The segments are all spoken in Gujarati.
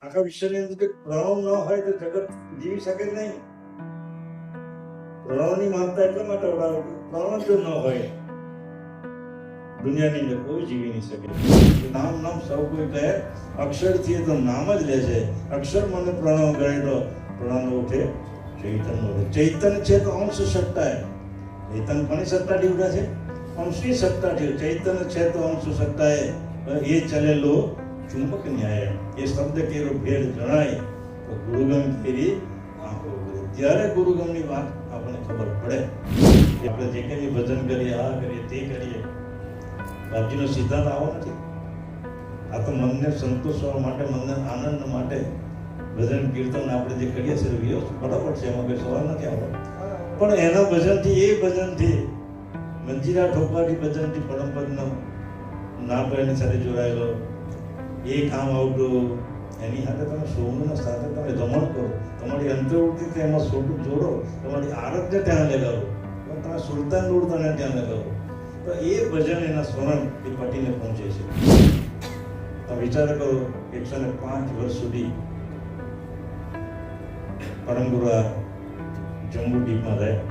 આખા વિશ્વની અંદર પ્રણવ ન હોય તો જગત જીવી શકે નહીં. પ્રણવની માનતા એટલા માટે ઓળાવે પ્રણવ જો ન હોય દુનિયાની અંદર કોઈ જીવી નહીં શકે. નામ નામ સૌ કોઈ કહે અક્ષરથી તો નામ જ લે છે. અક્ષર મને પ્રણવ ગણે તો પ્રણવ ઉઠે ચૈતન્ય ઉઠે. ચૈતન્ય છે તો અંશ સત્તા. ચૈતન્ય કોની સત્તાથી ઉઠે છે? અંશની સત્તાથી. ચૈતન્ય છે તો અંશ સત્તા એ ચલેલો ચુંબક ન્યાય. એ શબ્દ કેરો ભેદ જણાય તો ગુરુગમ ફેરી આંખો ઉઘડે. ત્યારે ગુરુગમની વાત આપણને ખબર પડે. આપણે જે કંઈ ભજન કરીએ, આ કરીએ, તે કરીએ, બાપજીનો સિદ્ધાંત આવો નથી. આ તો મનને સંતોષવા માટે, મનને આનંદ માટે ભજન કીર્તન આપણે જે કરીએ છીએ બરાબર છે, એમાં કોઈ સવાલ નથી આવતો. પણ એના ભજનથી, એ ભજનથી, મંજીરા ઠોકવાથી ભજનથી પરમપદનો નામ એની સાથે જોડાયેલો એ કામ આવતું. એની સાથે તમે સોમના સાથે તમે રમણ કરો, તમારી અંતર્વૃત્તિ એમાં સોટું જોડો, તમારી આરતને ત્યાં લગાવો, તમે સુલતાન ઉડતાને ત્યાં લગાવો, તો એ ભજન એના સ્મરણ એ પટીને પહોંચે છે. તમે વિચાર કરો 105 વર્ષ સુધી પરમ ગુરુ જમ્મુ ડીપમાં રહ્યા.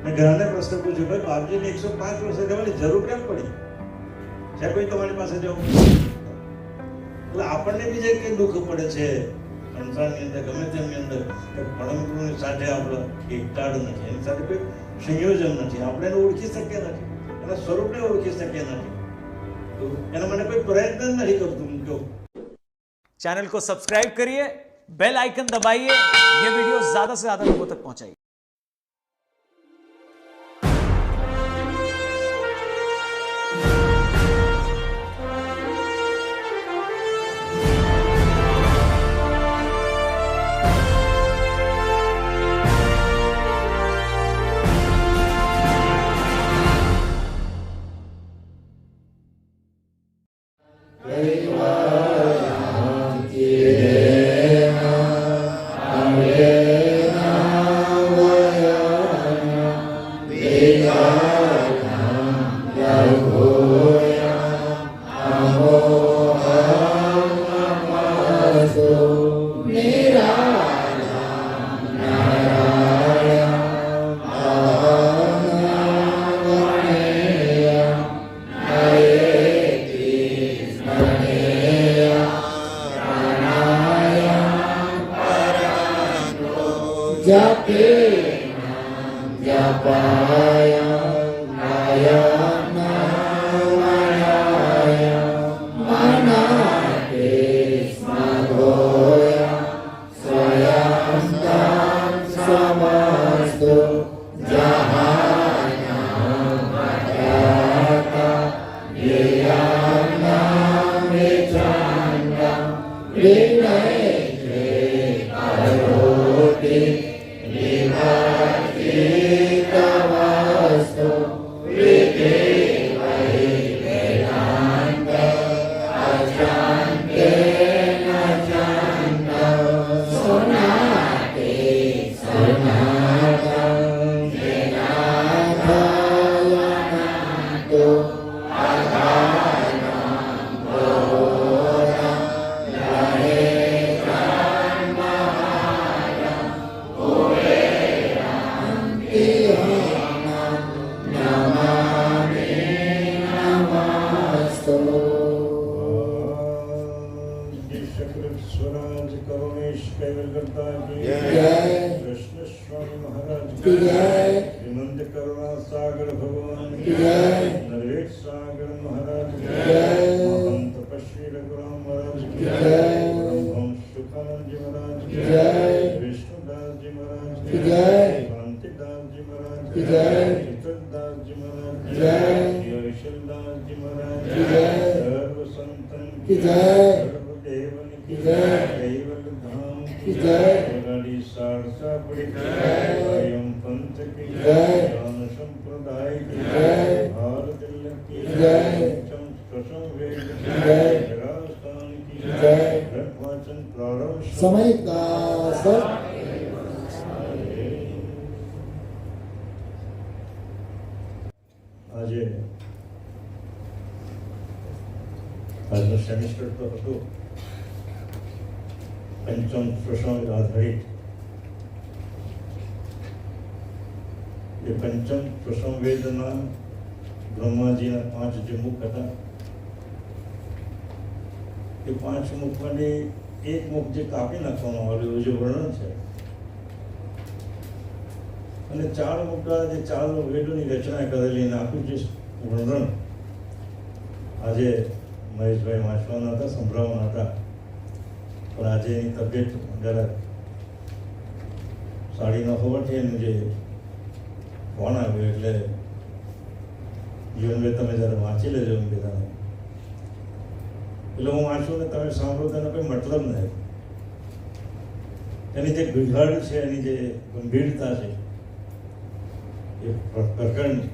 મેં ઘણાને પ્રશ્ન પૂછ્યો, ભાઈ બાપજીને 105 વર્ષે રહેવાની જરૂર કેમ પડી? છે કોઈ તમારી પાસે જવું? એટલે આપણને બી જે કંઈ દુઃખ પડે છે સંસારની અંદર, ગમે તેમની અંદર, પરમ ગુરુની સાથે આપણે એકતાળ નથી, એની સાથે કોઈ સંયોજન નથી, આપણે એને ઓળખી શકીએ નથી, એના સ્વરૂપને ઓળખી શકીએ નથી, એના માટે કોઈ પ્રયત્ન નથી કરતું. चैनल को सब्सक्राइब करिए, बेल आइकन दबाइए, ये वीडियो ज्यादा से ज्यादा लोगों तक पहुंचाइए. આજનો સેમિસ્ટર તો હતો પંચમ પ્રસંગ આધારિત એ પંચમ પ્રસંગ વેદના બ્રહ્માજીના 5 જે મુખ હતા એ 5 મુખમાંથી એક મુખ જે કાપી નાખવામાં આવ્યું જે વર્ણન છે અને 4 મુખા જે 4 વેદોની રચના કરેલી અને આખું જે વર્ણન આજે મહેશભાઈ વાંચવાના હતા, સંભળાવવાના હતા, પણ આજે એની તબિયત જરા સાડી ન હોવાથી એનું જે ફોન આવ્યો એટલે જીવનભાઈ તમે જરા વાંચી લેજો એમ કીધા. એટલે હું વાંચું ને તમે સાંભળો તેનો કોઈ મતલબ નહીં. એની જે વિઘાડ છે, એની જે ગંભીરતા છે એ પ્રકરણની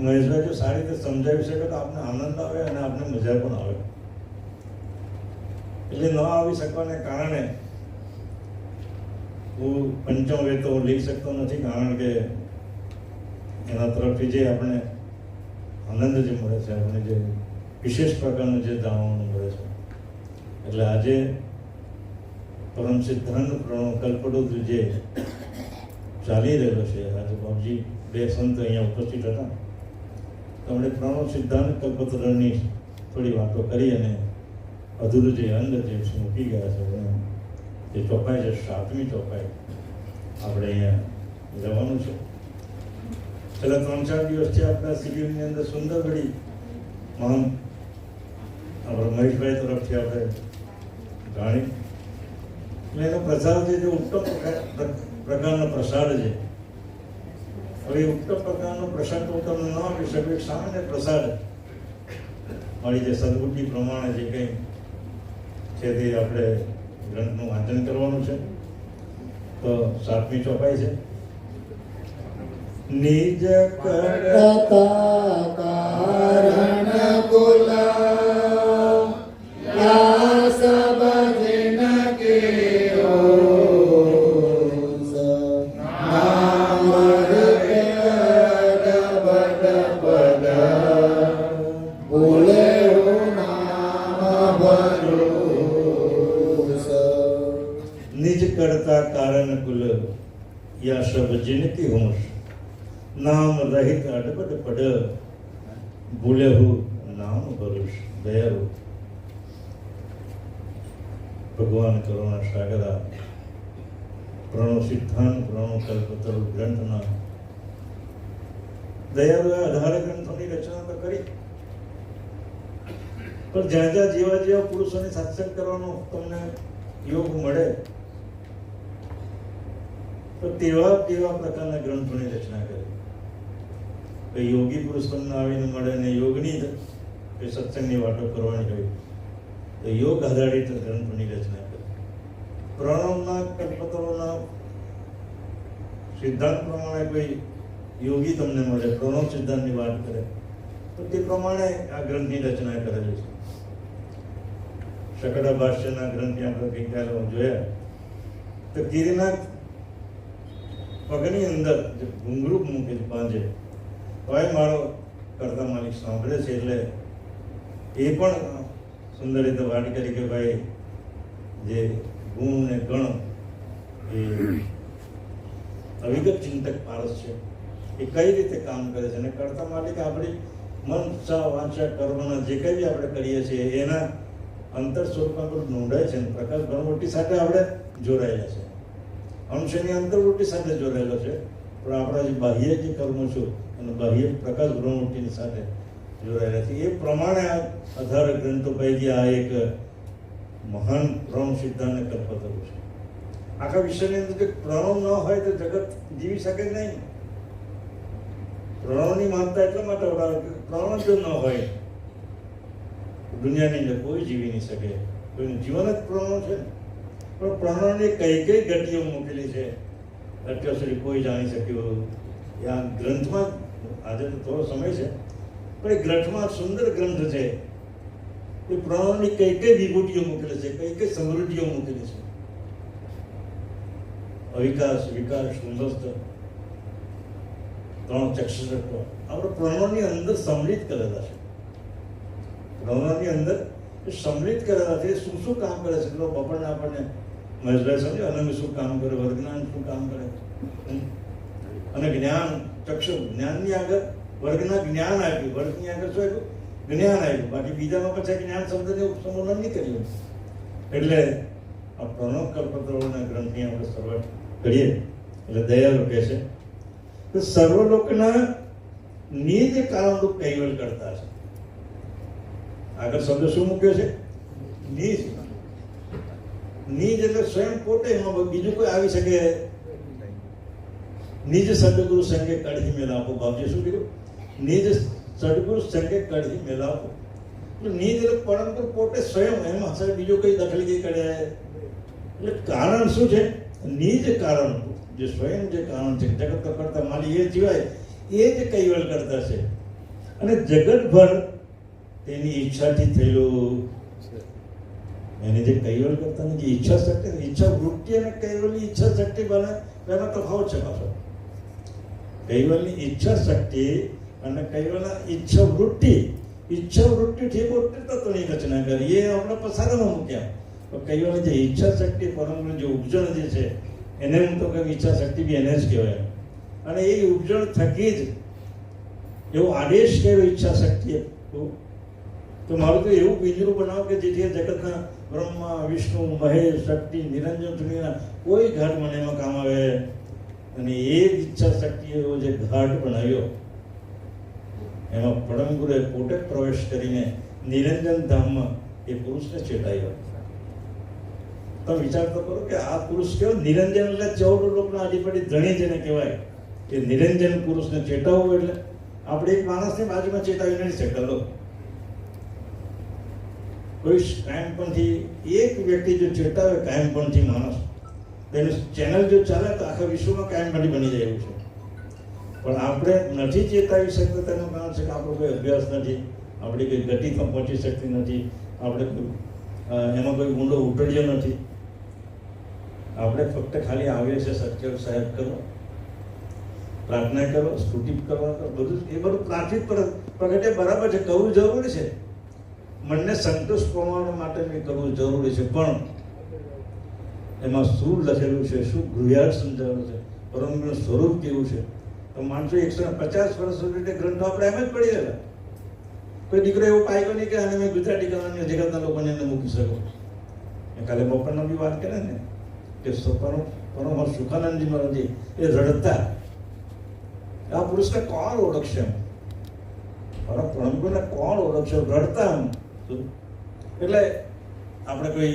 મહેશભાઈ જો સારી રીતે સમજાવી શકે તો આપને આનંદ આવે અને આપને મજા પણ આવે. એટલે ન આવી શકવાને કારણે હું પંચમ વેદ તો લઈ શકતો નથી, કારણ કે એના તરફથી જે આપણે આનંદ જે મળે છે, આપણે જે વિશેષ પ્રકારનું જે જાણવાનું મળે છે. એટલે આજે પરમ સિદ્ધાંત પ્રણવ કલ્પતરુ જે ચાલી રહેલો છે, આજે બાપજી 2 સંત અહીંયા ઉપસ્થિત હતા, તેમણે પ્રણવ સિદ્ધાંત કલ્પતરુની થોડી વાતો કરી અને અધૂરું જે અંગ જે મૂકી ગયા છે એ ચોપાઈ છે, 7મી ચોપાઈ આપણે અહીંયા જવાનું છે. છેલ્લા 3-4 દિવસથી આપણા શિબિરની અંદર સુંદર ઘડી મહાન આપણા મહેશભાઈ તરફથી આપણે જાણી એટલે એનો પ્રસાર છે જે ઉત્તમ પ્રકારનો પ્રસાર છે. હવે ઉત્તમ પ્રકારનો પ્રસાદ તો તમને ન આપી શકું, એક સામાન્ય પ્રસાદ મારી જે સદબુદ્ધિ પ્રમાણે જે કંઈ છે તે આપણે ગ્રંથનું વાંચન કરવાનું છે. તો 7મી ચોપાઈ છે. નિજ કરતા કારણ બોલા યા સબ જન કે નામ રટે બડ બડ બોલે હો નામ ભરોસ નિજ કરતા કારણ કુલ યા સબ જિનકી હોશ નામ રહિત અડબડ પડ ભૂલે હું નામ ભરૂષ દયાળુ. ભગવાન કરુણા સાગરા પ્રણવ સિદ્ધાંત પ્રણવ કલ્પતરુ ગ્રંથના દયાળુ 18 ગ્રંથોની રચના તો કરી, પણ જ્યાં જ્યાં જેવા પુરુષોને સત્સંગ કરવાનો તમને યોગ મળે તો તેવા પ્રકારના ગ્રંથોની રચના કરી. યોગી પુરુષ તમને આવીને મળે ને યોગની એ સત્સંગની વાતો કરવાની હોય તો યોગ આધારિત ગ્રંથોની રચના કરી. પ્રણવના કલ્પતરુના સિદ્ધાંત પ્રમાણે કોઈ યોગી તમને મળે, પ્રણવ સિદ્ધાંતની વાત કરે તો તે પ્રમાણે આ ગ્રંથની રચના કરેલી છે. શકડા ભાષ્યના ગ્રંથની આપણે ગઈકાલે જોયા તો ગિરિનાથ પગની અંદર જે ઘૂંઘરું મૂકે છે પાંજે, તોય મારો કરતા માલિક સાંભળે છે. એટલે એ પણ સુંદર રીતે વાત કરી કે ભાઈ જે ગુણ ને ગણ એ અવિગત ચિંતક પારસ છે, એ કઈ રીતે કામ કરે છે અને કરતા માલિક આપણી મન વાંચા કર્મના જે કંઈ બી આપણે કરીએ છીએ એના અંતર સ્વરૂપમાં પણ નોંધાય છે. પ્રકાશ બ્રહ્મવૃત્તિ સાથે આપણે જોડાયેલા છે, અંશ એની અંતર્વૃત્તિ સાથે જોડાયેલો છે, પણ આપણા જે બાહ્ય જે કર્મો છે અને બાહ્ય પ્રકાશ બ્રહ્મવૃત્તિની સાથે જોડાયેલા છે. એ પ્રમાણે આ 18 ગ્રંથો પૈકી આ એક મહાન પ્રણવ સિદ્ધાંત કલ્પતરુ છે. આખા વિશ્વની અંદર જો પ્રણવ ન હોય તો જગત જીવી શકે નહીં. પ્રણવની માનતા એટલા માટે ઉડાવે કે પ્રણવ જો ન હોય દુનિયાની અંદર કોઈ જીવી નહીં શકે. કોઈનું જીવન જ પ્રણવ છે, પણ પ્રણવની કઈ ગતિઓ મૂકેલી છે અત્યાર સુધી કોઈ જાણી શક્યું. આ ગ્રંથમાં આજે તો થોડો સમય છે, પણ એ ગ્રંથમાં સુંદર ગ્રંથ છે. એ પ્રણવની કઈ વિભૂતિઓ મૂકેલી છે, કઈ સમૃદ્ધિઓ મૂકેલી છે. અવિકાસ, વિકાસ, સુંદરસ્ત 3 ચક્ષુષત્વ આપણે પ્રણવની અંદર સંમિલિત કરેલા છે. પ્રણવની અંદર એ સંમિલિત કરેલા છે. શું શું કામ કરે છે તો બપોરના આપણને મહેશભાઈ સમજો અનંગ શું કામ કરે, વર્ગજ્ઞાન શું કામ કરે, અને જ્ઞાન ચક્ષુ જ્ઞાનની આગળ વર્ગના જ્ઞાન આપ્યું, વર્ગની આગળ શું આપ્યું? જ્ઞાન આપ્યું. બાકી બીજામાં પછી જ્ઞાન શબ્દને સંબોધન નહીં કર્યું. એટલે આ પ્રણવ કલ્પતરુના ગ્રંથની આપણે શરૂઆત કરીએ. એટલે દયાળુ કહે છે કે સર્વલોકના નિજ કારણરૂપ કૈવલ કરતા છે. આગળ શબ્દ શું મૂક્યો છે? નિજ. નિજ એટલે સ્વયં પોતે, એમાં બીજું કોઈ આવી શકે? નિજ સદગુરુ સંગે કઢી મેલાવો. બાપજી શું કીધું? નિજ સદગુરુ સંગે કઢી મેલાવો. નિજ એટલે પરંતુ પોતે સ્વયં, એમાં સાહેબ બીજું કઈ દખલગી કરે? એટલે કારણ શું છે? નિજ કારણ, જે સ્વયં જે કારણ છે, જગત કરતા માલી એ સિવાય એ જ કૈવલ કરતા છે. અને જગતભર તેની ઈચ્છાથી થયેલું. એની જે કૈવલ કરતાની જે ઈચ્છા શક્તિ, ઈચ્છા વૃત્તિ અને કૈવલની ઈચ્છા શક્તિ બને, એમાં તફાવત છે પાછો. કૈવલની ઈચ્છા શક્તિ અને કૈવલના ઈચ્છા વૃત્તિ. ઈચ્છા વૃત્તિથી પોતે તત્વની રચના કરી, એ આપણે પસારામાં મૂક્યા. તો કૈવલની જે ઈચ્છા શક્તિ, પરમનું જે ઉપજણ જે છે, એને હું તો કહું ઈચ્છા શક્તિ બી એને જ કહેવાય. અને એ ઉપજણ થકી જ એવો આદેશ કર્યો ઈચ્છા શક્તિએ. તો મારું તો એવું પિંજરું બનાવો કે જેથી જગતના બ્રહ્મા, વિષ્ણુ, મહેશ, શક્તિ, નિરંજન સુધીના કોઈ ઘાટ મને એમાં કામ આવે. અને એ જ ઈચ્છા શક્તિએ એવો જે ઘાટ બનાવ્યો, એમાં પરમ ગુરુએ પોતે પ્રવેશ કરીને નિરંજન ધામમાં એ પુરુષને ચેતાવ્યો. તો વિચાર તો કરો કે આ પુરુષ કેવો નિરંજન, એટલે 14 લોકના અધિપતિ ધણી જેને કહેવાય. એ નિરંજન પુરુષને ચેતાવવું એટલે આપણે એક માણસની બાજુમાં ચેતાવી નથી શકતા. લો કોઈ કાયમપણથી એક વ્યક્તિ જો ચેતાવે કાયમપણથી માણસ, તેનું ચેનલ જો ચાલે તો આખા વિશ્વમાં કાયમપણથી બની જાય એવું છે. પણ આપણે નથી ચેતાવી શકતા. તેનું કારણ છે કે આપણો કોઈ અભ્યાસ નથી, આપણી કોઈ ગતિ પહોંચી શકતી નથી, આપણે એમાં કોઈ ઊંડો ઉતર્યો નથી. આપણે ફક્ત ખાલી આવીએ છે સત્ય સાહેબ કરો, પ્રાર્થના કરો, સ્તુતિ કરવા કરો, બધું એ બધું પ્રાર્થિત પ્રગટે બરાબર છે, કરવું જરૂરી છે. મનને સંતોષ પ્રમાણ માટે કરવું જરૂરી છે. પણ એમાં શું લખેલું છે, શું ગૃહ્યાર્થ સમજાવેલું છે, પરમનું સ્વરૂપ કેવું છે, તો માણસો 150 વર્ષ સુધી ગ્રંથો આપણે એમ જ પડી રહેલા. કોઈ દીકરો એવો પાક્યો નહીં કે આને મેં ગુજરાતી કરવાની જગતના લોકોને એને મૂકી શકો. કાલે બપોરના બી વાત કરે ને કે પરમહંસ સુખાનંદજી મહારાજજી એ રડતા. આ પુરુષને કોણ ઓળખશે? પ્રણવને કોણ ઓળખશે? રડતા. એટલે આપણે કોઈ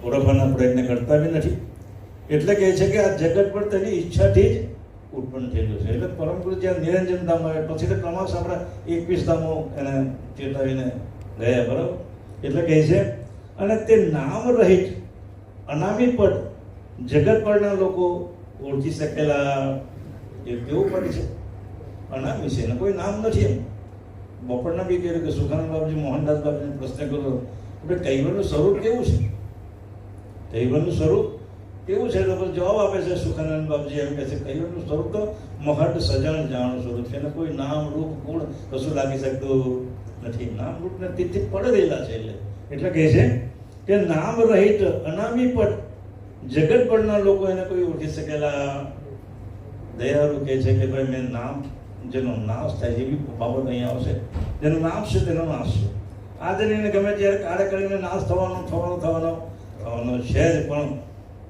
ઓળખવાના પ્રયત્ન કરતા બી નથી. એટલે કહે છે કે આ જગત પર તેની ઈચ્છાથી જ ઉત્પન્ન થયેલું છે. એટલે પરમ ગુરુ જ્યાં નિરંજન ધામ આવે પછી તો ક્રમશ આપણા 21 ધામો એને ચેતાવીને ગયા. બરાબર? એટલે કહે છે અને તે નામ રહિત અનામી પદ જગત પરના લોકો ઓળખી શકેલા. એ કેવું પદ છે? અનામી છે, એને કોઈ નામ નથી. એમ બપોરના બી કહ્યું કે સુખાનંદ બાપજી, મોહનદાસ બાપજીને પ્રશ્ન કર્યો આપણે કૈવલનું સ્વરૂપ કેવું છે? કૈવલનું સ્વરૂપ કેવું છે? તો જવાબ આપે છે સુખાનંદ બાપજી એમ કહે છે કૈવલનું સ્વરૂપ તો મહદ સજણ જાણું સ્વરૂપ છે. એને કોઈ નામ, રૂપ, ગુણ કશું લાગી શકતું નથી. નામ રૂપને તિથિ પડેલા છે. એટલે કહે છે કે નામ રહિત અનામી પદ જગત પરના લોકો એને કોઈ ઓળખી શકેલા. દયાળુ કહે છે કે ભાઈ મેં નામ, જેનો નાશ થાય એવી બાબત અહીંયા આવશે. જેનું નામ છે તેનો નાશ છે. આજે એને ગમે ત્યારે કાર્ય કરીને નાશ થવાનો છે જ. પણ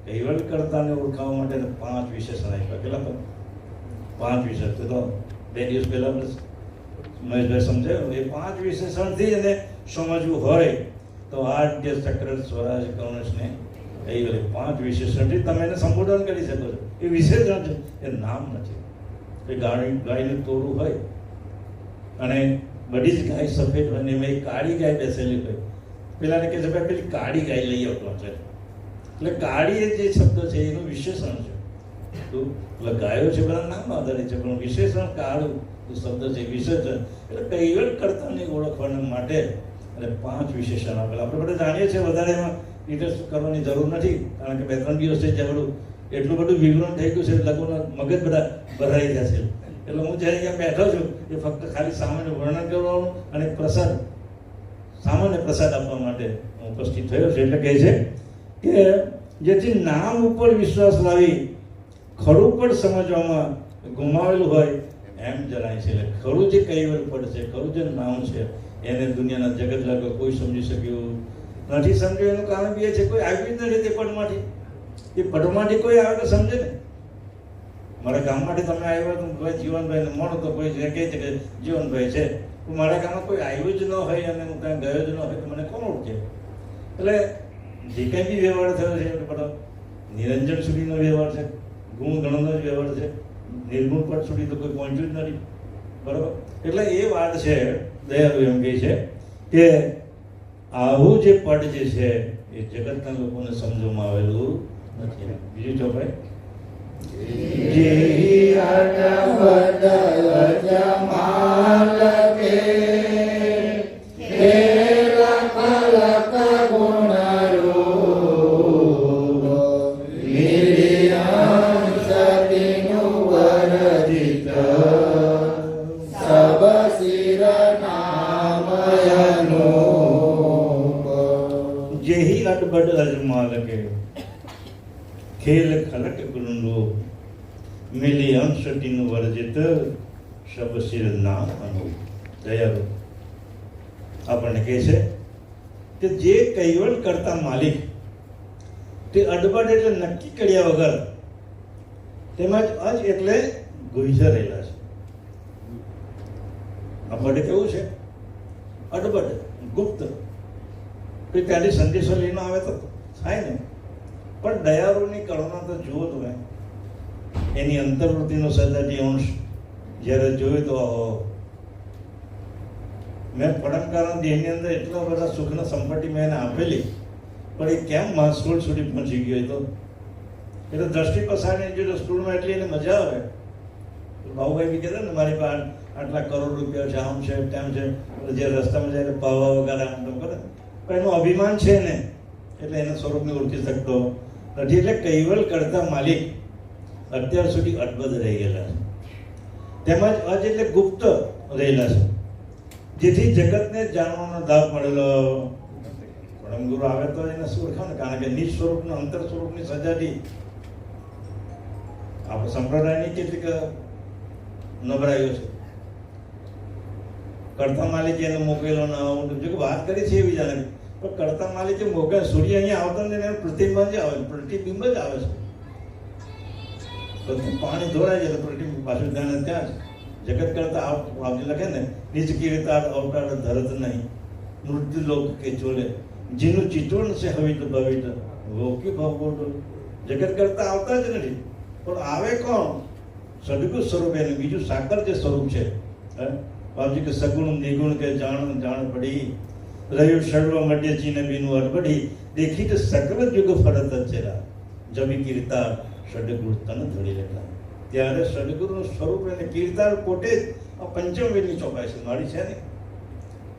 કૈવલ કરતાને ઓળખાવા માટે 5 વિશેષણ આપ્યા. કેટલા? 5 વિશેષણ. તો 2 દિવસ પહેલા મહેશભાઈ સમજાયું. એ 5 વિશેષણથી એને સમજવું હોય તો આદ્ય સક્ર સ્વરાજ કરુણેશને કૈવલ 5 વિશેષણથી તમે એને સંબોધન કરી શકો છો. એ વિશેષણ છે, એ નામ નથી. એ ગાયનું તોડું હોય અને બધી જ ગાય સફેદ હોય ને એમાં એક કાળી ગાય બેસેલી હોય. પેલાને કહે છે ભાઈ પેલી કાળી ગાય લઈ આવતો છે. એટલે કાળી એ જે શબ્દ છે એનું વિશેષણ છે. તો એટલે ગાયો છે બધા નામ આધારિત છે, પણ વિશેષણ કાળું શબ્દ છે, વિશેષણ. એટલે કૈવલ કરતાને ઓળખવાના માટે અને 5 વિશેષણ આપેલા. આપણે બધા જાણીએ છીએ, વધારે એમાં ડિટેલ્સ કરવાની જરૂર નથી, કારણ કે 2-3 દિવસ છે ત્યાં બધું એટલું બધું વિવરણ થઈ ગયું છે, લોકોના મગજ બધા ભરાઈ ગયા છે. એટલે હું જ્યારે ત્યાં બેઠો છું એ ફક્ત ખાલી સામાન્ય વર્ણન કરવાનું અને પ્રસાદ સામાન્ય પ્રસાદ આપવા માટે હું ઉપસ્થિત થયો છું. એટલે કહે છે કે જેથી નામ ઉપર વિશ્વાસ લાવી ખરું પણ સમજવામાં ગુમાવેલું હોય એમ જણાય છે. એટલે ખરું જે કૈવલ્ય પદ છે, ખરું જે નામ છે, એને દુનિયાના જગત લાગે કોઈ સમજી શક્યું નથી. સમજ્યું એનું કારણ બી એ છે કોઈ આવ્યું જ નથી તે પદમાંથી. એ પદમાંથી કોઈ આવે તો સમજે ને. મારા ગામમાંથી તમે આવ્યા તો ભાઈ જીવનભાઈને મળો તો કોઈ કહે છે કે જીવનભાઈ છે. મારા ગામમાં કોઈ આવ્યું જ ન હોય અને હું ત્યાં ગયો જ ન હોય તો મને કોણ ઓળખે? એટલે જે કંઈ બી વ્યવહાર થયો છે એ બધો નિરંજન સુધીનો વ્યવહાર છે, ગુણ ગણનો જ વ્યવહાર છે. નિર્ગુણ પદ સુધી તો કોઈ પહોંચ્યું જ નથી. બરાબર? એટલે એ વાત છે દયાળુ એમ કહે છે કે આવું જે પદ જે છે એ જગતના લોકોને સમજવામાં આવેલું નથી. બીજું ચોપાઈ જેહી અટપદ અજમાલ કે હે લખ લખ ગુણ રૂપ નિર્યંશ તિનુ વરજિત સબ શિર નામયનુપ જેહી અટબડ અજમાલ કે ખેલ ખલક ગુણો મિલી અંશટીનું વર્જિત શબ શિર નામ અનુ. દયાળુ આપણને કહે છે કે જે કૈવલ કરતા માલિક તે અડબડ એટલે નક્કી કર્યા વગર તેમજ અજ એટલે ગુજર રહેલા છે. આ પદ કેવું છે? અડબડ, ગુપ્ત. કોઈ ત્યાંથી સંદેશો લઈને આવે તો થાય ને. પણ દયાળુની કરુણા તો જુઓ તમે, એની અંતર્વૃત્તિનો સજાતી અંશ જ્યારે જોયું તો મેં પડમકારના દેહની અંદર એટલા બધા સુખના સંપત્તિ મેં એને આપેલી, પણ એ કેમ સ્કૂલ સુધી પહોંચી ગયો હતો? એટલે દ્રષ્ટિ પસારની જો સ્કૂલમાં એટલી એને મજા આવે. બાબુભાઈ બી કહેતા ને મારી પાસે આટલા કરોડ રૂપિયા છે, આમ છે તેમ છે. જે રસ્તામાં જાય પાવા વગર આમ તેમ કરે, પણ એનું અભિમાન છે ને એટલે એના સ્વરૂપને ઓળખી શકતો નથી. એટલે કૈવલ કરતા માલિક અત્યાર સુધી અડબદ રહી ગયેલા છે, તેમજ અજ એટલે ગુપ્ત રહેલા છે, જેથી જગતને જાણવાનો લાભ મળેલો. પરમ ગુરુ આવે તો એને શું ઓળખાવ ને? કારણ કે નિજ સ્વરૂપનું અંતર સ્વરૂપની સજાથી આપણે સંપ્રદાયની કેટલીક નબળાઈઓ છે. કરતા માલિકે એને મોકલેલો ના જો વાત કરી છે એવી જાણે, પણ કરતા માલિકે મોકલે સૂર્ય અહીંયા આવતો ને એને પ્રતિબિંબ જ આવે, પ્રતિબિંબ જ આવે છે. બધું પાણી ધોરાય છે તો પ્રતિબિંબ પાછું ત્યાં ત્યાં જ જગત કરતા આવજે લખે ને નીચ કીર્તા અવતાર ધરત નહીં મૃત્યુ લોક કે ચોલે જેનું ચિત્રણ છે હવિત ભવિત ભોકી ભવગોટ. જગત કરતા આવતા જ નથી, પણ આવે કોણ? સદગુણ સ્વરૂપ એનું બીજું સાકર જે સ્વરૂપ છે. બાપજી કે સગુણ નિગુણ કે જાણ જાણ પડી રહ્યું સર્વ મધ્ય ચીને બીનું અડબડી દેખી તો સકલ યુગ ફરત ચેરા જમી કીર્તા સદગુરુ તન ધડી લેતા. ત્યારે સદગુરુનું સ્વરૂપ એને કીર્તાર પોતે જ આ પંચમવેદની ચોપાઈ છે મારી છે ને.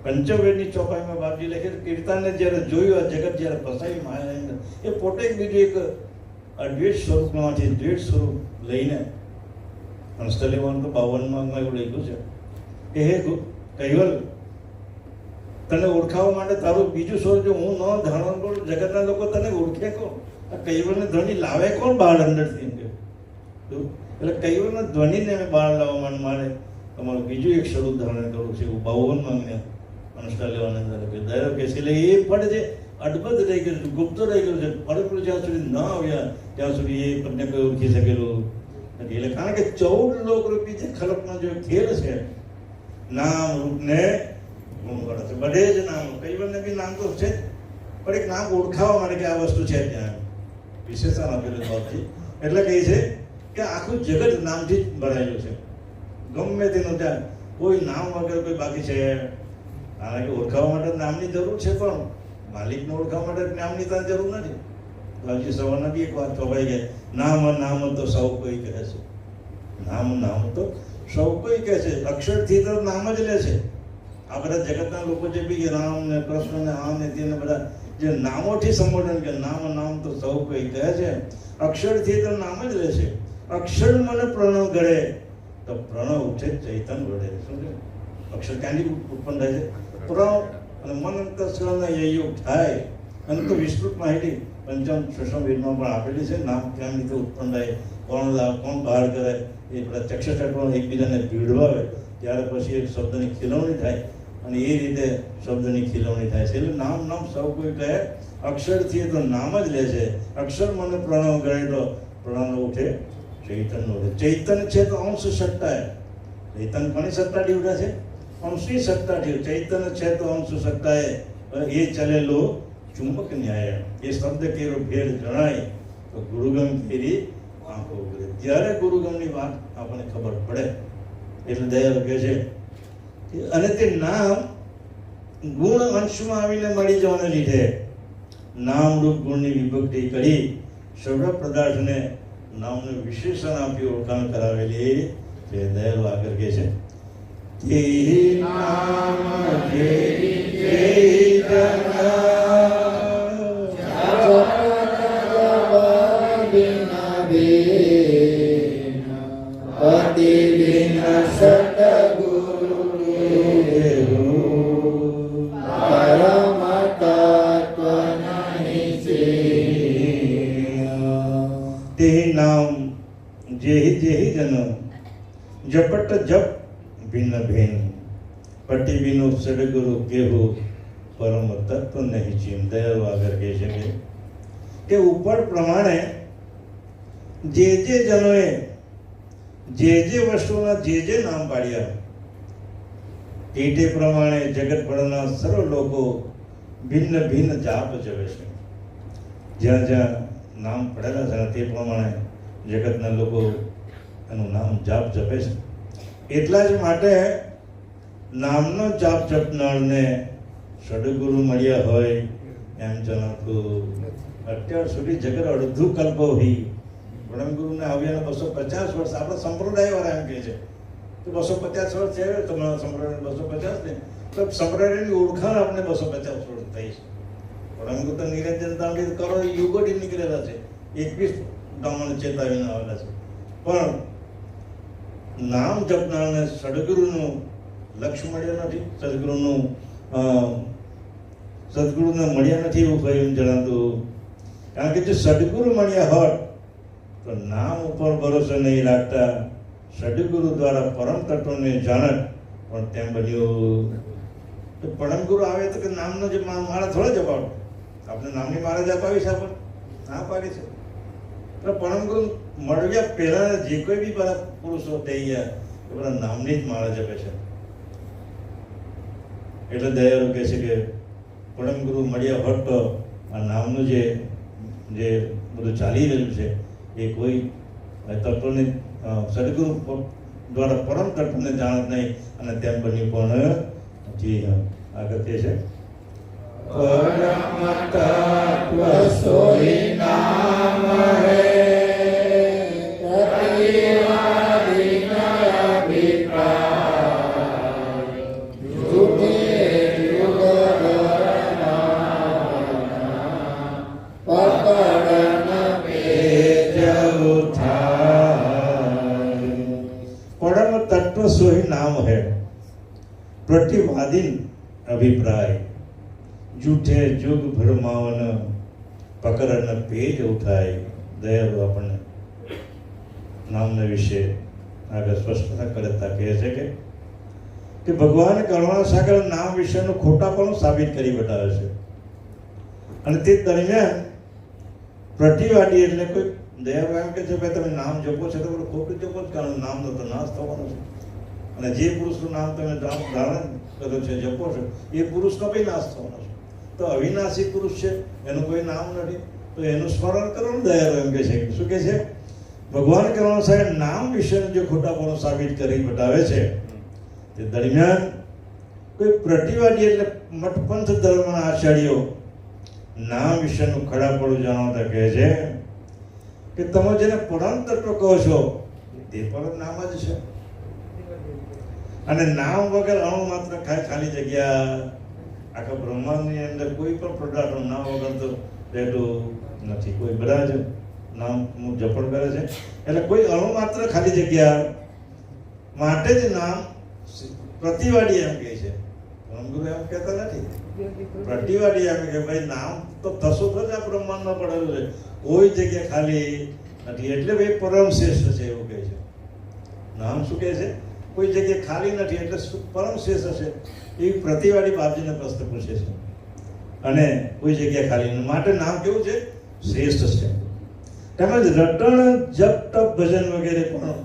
પંચમવેદની ચોપાઈમાં બાપજી લખે કીર્તાને જ્યારે જોયું આ જગત જ્યારે ફસાયું માયા અંદર, એ પોતે જ બીજું એક દ્વેષ સ્વરૂપમાંથી દ્વેષ સ્વરૂપ લઈને હંસલેવન તો 52માં એવું લખ્યું છે કે હે કૈવલ તને ઓળખાવવા માટે તારું બીજું સ્વરૂપ જો હું ન ધારણ કરું, જગતના લોકો તને ઓળખે કોણ? આ કૈવલને ધ્વનિ લાવે કોણ બહાર અંદરથી? એમ કે એટલે કૈવલના ધ્વનિને અમે બહાર લાવવા મારે તમારું બીજું એક સ્વરૂપ ધારણ કરવું છે. એવું 52માં અનુષ્ઠા લેવાના અંદર દયા કે છે. એટલે એ પદ જે અડબદ રહી ગયું છે, ગુપ્ત રહી ગયું છે, પડપુર જ્યાં સુધી ન આવ્યા ત્યાં સુધી એ તમને કોઈ ઓળખી શકેલું નથી. એટલે કારણ કે 14 લોક રૂપી જે ખલકનો જે ખેલ છે, નામ રૂપને ગુણ કરે છે. બધે જ નામ, કૈવલને બી નામ તો છે, પણ એક નામ ઓળખાવા માટે કે આ વસ્તુ છે ત્યાં વિશેષણ આપેલું બાપજી. એટલે કહે છે કે આખું જગત નામથી જ ભરાયેલું છે. ગમે તેનું ત્યાં કોઈ નામ વગર કોઈ બાકી છે. કારણ કે ઓળખાવા માટે નામની જરૂર છે, પણ માલિકને ઓળખાવા માટે નામની ત્યાં જરૂર નથી. બાપજી સવારના બી એક વાત કહેવાય કે નામ નામ તો સૌ કોઈ કહે છે. નામ નામ તો સૌ કોઈ કહે છે. અક્ષરથી તો નામ જ લે છે. આ બધા જગતના લોકો જે બી રામ ને કૃષ્ણ ને આ ને તેને બધા જે નામોથી સંબોધન કે નામ નામ તો સૌ કોઈ કહે છે. અક્ષરથી તો નામ જ લે છે. અક્ષર મને પ્રણવ કરે તો પ્રણવ ઉઠે ચૈતન વડે. શું છે? અક્ષર ક્યાંથી ઉત્પન્ન થાય છે? અને મન અંતસ્કરણના યયુગ થાય. અને તો વિસ્તૃત માહિતી પંચમ છઠ્ઠમ વેદમાં પણ આપેલી છે. નામ કેમ રીતે ઉત્પન્ન થાય, કોણ કોણ બહાર કરે, એ બધા ચક્ષુષટ્ટો એકબીજાને ભીડવાવે ત્યારે પછી એક શબ્દની ખીલવણી થાય અને એ રીતે શબ્દની ખીલવણી થાય છે. એટલે નામ નામ સૌ કોઈ કહે, અક્ષરથી તો નામ જ લે છે. અક્ષર મને પ્રણવ ગણે તો પ્રણવ ઉઠે ચૈતન્ય ઉઠે. ચૈતન્ય છે તો અંશ સત્તા. ચૈતન્ય કોની સત્તાથી ઉઠે છે? અંશની સત્તાથી. ચૈતન્ય છે તો અંશ સત્તાએ એ ચલેલો ચુંબક ન્યાય. એ શબ્દ કેરો ભેદ જણાય તો ગુરુગમ કેરી આંખો ઉગડે. ત્યારે ગુરુગમની વાત આપણને ખબર પડે. એટલે દયાળુ કહે છે અને તે નામ ગુણ અંશમાં આવીને મળી જવાને લીધે નામ રૂપ ગુણની વિભક્તિ કરી સર્વ પદાર્થને નામનું વિશેષણ આપી ઓળખાણ કરાવેલી તે દયાળુ આગળ કહે છે કે નામ જેહી જન જપટ જપ ભિન્ન ભિન્ન પટ્ટી વિનો સદગુરુ કેવું પરમ તત્વ નહીં ચીમ. દયાળુ આગળ કહે છે કે ઉપર પ્રમાણે જે જનોએ જે વસ્તુના જે નામ પાડ્યા તે પ્રમાણે જગત ભરના સર્વ લોકો ભિન્ન ભિન્ન જાપ જવે છે. જ્યાં જ્યાં નામ પડેલા છે તે પ્રમાણે જગતના લોકો એનું નામ જાપ જપે છે. એટલા જ માટે નામનો જાપ જપનારને સદગુરુ મળ્યા હોય એમ જણાતું. અત્યાર સુધી જગત અડધું કલ્પો હોય પરમગુરુને આવ્યાને 250 વર્ષ. આપણા સંપ્રદાય વાળા એમ કહે છે કે 250 વર્ષ થયા તમારા સંપ્રદાય 250 ને તો સંપ્રદાયની ઓળખાણ આપણે 250 વર્ષ થઈ છે. પરમગુરુ તો નિરંજન તાંડી કરો યુગોડી નીકળેલા છે. 21 બ્રાહ્મણ ચેતાવીને આવેલા છે. પણ નામ જપનારને સદગુરુનું લક્ષ્ય મળ્યું નથી. સદગુરુને મળ્યા નથી એવું કહ્યું જણાતું. કારણ કે જો સદગુરુ મળ્યા હોત તો નામ ઉપર ભરોસો નહીં રાખતા સદગુરુ દ્વારા પરમ તત્વને જાણત. પણ તેમ બન્યું તો પરમગુરુ આવે તો કે નામનો જે માળા થોડા જપાવ. આપણે નામની માળા જપાવી છે આપણે ના પાડી છે. પરમગુરુ મળ્યા પહેલા જે કોઈ બી બધા પુરુષો થઈ ગયા એ બધા નામની જ માળા જપે છે. એટલે દયાળુ કહે છે કે પરમગુરુ મળ્યા હોત તો આ નામનું જે બધું ચાલી રહ્યું છે એ કોઈ તત્વને સદગુરુ દ્વારા પરમ તત્વને જાણત નહીં અને તેમ બન્યું પણ જી આગળ કહે છે પરમ તત્વ સોઈ નામ હે सोही नाम है प्रतिवादीन अभिप्राय जूठे जुग भरमावन पकड़न पेज उठाय. दयाळु આપણને નામના વિશે આગળ સ્પષ્ટતા કરતા કહે છે કે ભગવાન કરુણા સાગર નામ વિશેનું ખોટાપણું સાબિત કરી બતાવે છે. અને તે દરમિયાન પ્રતિવાદી એટલે કોઈ દયાળુ એમ કે છે ભાઈ તમે નામ જપો છો તો ખોટું જપો છો કારણ નામનો તો નાશ થવાનો છે. અને જે પુરુષનું નામ તમે ધારણ કરો છો જપો છો એ પુરુષનો બી નાશ થવાનો છે. તો અવિનાશી પુરુષ છે એનું કોઈ નામ નથી તો એનું સ્મરણ કરવાનું. દયાળુ એમ કે છે શું કે છે ભગવાન કરુણા સાહેબ નામ વિશેનું જે ખોટાપણું સાબિત કરી બતાવે છે તે દરમિયાન કોઈ પ્રતિવાદી એટલે મઠપંથ ધર્મના આચાર્યો નામ વિશેનું ખરાપણું જણાવતા કહે છે કે તમે જેને પરમ તત્વ કહો છો તે પરમ નામ જ છે. અને નામ વગર અણુ માત્ર ખાલી જગ્યા આખા બ્રહ્માંડની અંદર કોઈ પણ પદાર્થનું નામ વગર તો રહેતું નથી. કોઈ બધા જ નામ જપણ કરે છે એટલે કોઈ અણુ માત્ર ખાલી જગ્યા માટે જ નામ પ્રતિવાદી એમ કહે છે. પરમગુરુ એમ કહેતા નથી. પ્રતિવાદી આવે કે ભાઈ નામ તો થશો તો જ આ બ્રહ્માંડમાં પડેલું છે, કોઈ જગ્યા ખાલી નથી, એટલે ભાઈ પરમ શ્રેષ્ઠ છે એવું કહે છે. નામ શું કહે છે? કોઈ જગ્યા ખાલી નથી એટલે પરમ શ્રેષ્ઠ છે. એવી પ્રતિવાદી બાપજીને પ્રશ્ન પૂછે છે. અને કોઈ જગ્યા ખાલી નથી, માટે નામ કેવું છે? શ્રેષ્ઠ છે. તેમજ રટણ જપ તપ ભજન વગેરે પણ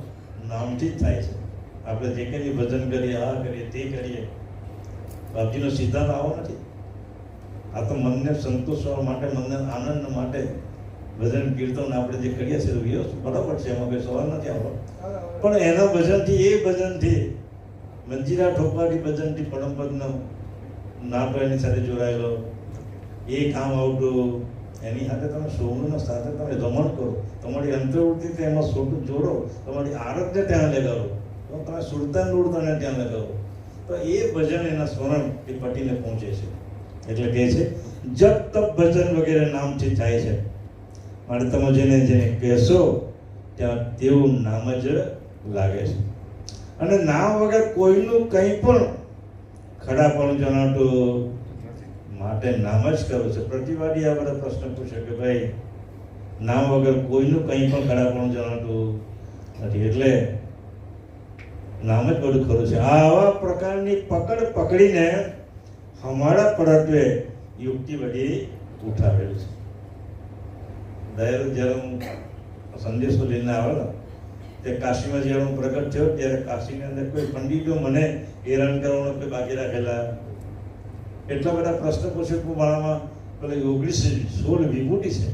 નામથી જ થાય છે. આપણે જે કંઈ ભજન કરીએ, આ કરીએ, તે કરીએ, બાપજીનો સિદ્ધાંત આવો નથી. આ તો મનને સંતોષવા માટે, મનને આનંદ માટે ભજન કીર્તન આપણે જે કરીએ છીએ બરાબર છે, એમાં કોઈ સવાલ નથી આવતો. પણ એના ભજનથી, એ ભજનથી, મંજીરા ઠોકવાથી ભજનથી પરમપદનો નાતો એની સાથે જોડાયેલો, એ કામ આવતું, એની સાથે તમે સોમનું સાથે તમે રમણ કરો, તમારી અંતર્વૃત્તિ એમાં સોટું જોડો, તમારી આરતને ત્યાં લગાવો, તો તમે સુરતાન ઉડતાને ત્યાં લગાવો, તો એ ભજન એના સ્મરણ એ પટીને પહોંચે છે. એટલે કહે છે જપ તપ ભજન વગેરે નામથી થાય છે. માટે તમે જેને જેને કહેશો ત્યાં તેવું નામ જ લાગે છે. અને નામ વગર કોઈનું કંઈ પણ ખડાપણું જણાતું માટે નામ જ કરો છે. પ્રતિવાદી આ બધા પ્રશ્ન પૂછે કે ભાઈ નામ વગર કોઈનું કંઈ પણ ખડાપણું જણાતું નથી, એટલે નામ જ બધું ખરું છે. આવા પ્રકારની પકડ પકડીને હમારા પરત્વે યુક્તિ બધી ઉઠાવેલી છે. દયાળુ જ્યારે હું સંદેશો લઈને આવેલો તે કાશીમાં જ્યારે હું પ્રગટ થયો ત્યારે કાશીની અંદર કોઈ પંડિતો મને હેરાન કરવાનો કોઈ બાકી રાખેલા, એટલા બધા પ્રશ્ન પૂછે કે મારામાં પેલા 16 વિભૂતિ છે,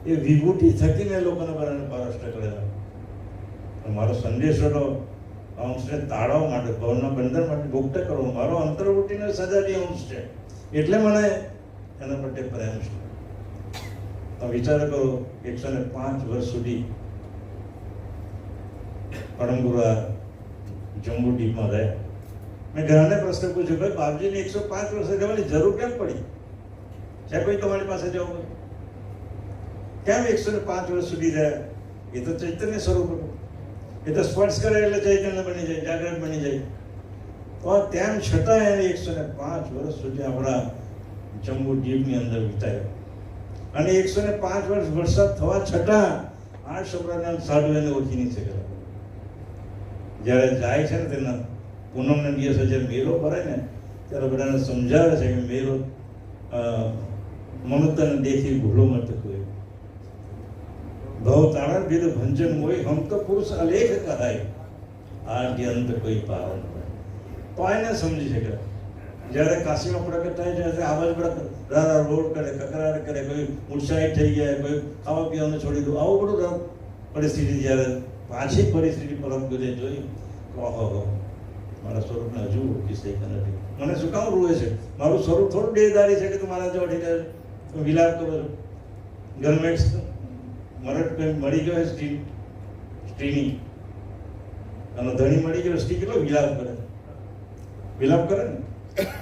એ વિભૂતિ થકીને લોકોને બધાને પરાસ્ત કરેલા. મારો સંદેશો તો અંશને તાળવા માટે, ભવનના બંધન માટે મુક્ત કરવો, મારો અંતર્વૃત્તિનો સજાતી અંશ છે, એટલે મને એના પ્રત્યે પ્રેમ છે. તો વિચાર કરો 105 વર્ષ સુધી પરમ ગુરુ જમ્મુ ડીપમાં રહ્યા. મેં ઘણાને પ્રશ્ન પૂછ્યો, ભાઈ બાપજીને 105 વર્ષે જવાની જરૂર કેમ પડી? છે કોઈ તમારી પાસે જવું? કેમ 105 વર્ષ સુધી રહ્યા? એ તો ચૈતન્ય સ્વરૂપ હતું, એ તો સ્પર્શ કરે એટલે ચૈતન્ય બની જાય, જાગૃત બની જાય. તો તેમ છતાં એને 105 વર્ષ સુધી આપણા જમ્મુ દીપની અંદર વિતાવ્યો. અને 105 વર્ષ વરસાદ થવા છતાં 8 સંપ્રદાયના સાધુ એને ઓળખી નહીં શકેલા. જ્યારે જાય છે ને તેના પૂનમના દિવસે જ્યારે મેળો ભરાય ને ત્યારે બધાને સમજાવે છે કે મેળો મમતાને દેખી ભૂલો મત કોઈ ભવ તારણ ભેદ ભંજન હોય, હમ તો પુરુષ અલેખ કરાય, આદ્ય અંત કોઈ પાવન હોય. તો એને સમજી શકે. જ્યારે કાશીમાં પ્રગટ થાય છે આવાજ બધા રોડ કરે, કકરાટ કરે, કોઈ ઉત્સાહિત થઈ ગયા, કોઈ ખાવા પીવાનું છોડી દો, આવું બધું પરિસ્થિતિ જ્યારે પાછી પરિસ્થિતિ પરમ ગુરે જોઈ તો ઓહો, મારા સ્વરૂપને હજુ ઓળખી શક્યા નથી. મને શું કામ રૂએ છે? મારું સ્વરૂપ થોડું દેહદારી છે કે તું મારા જોડે વિલાપ કરો છો. ગરમેટ્સ મરટ કંઈ મળી ગયો સ્ત્રીની અને ધણી મળી ગયો, સ્ત્રી કેટલો વિલાપ કરે, વિલાપ કરે ને,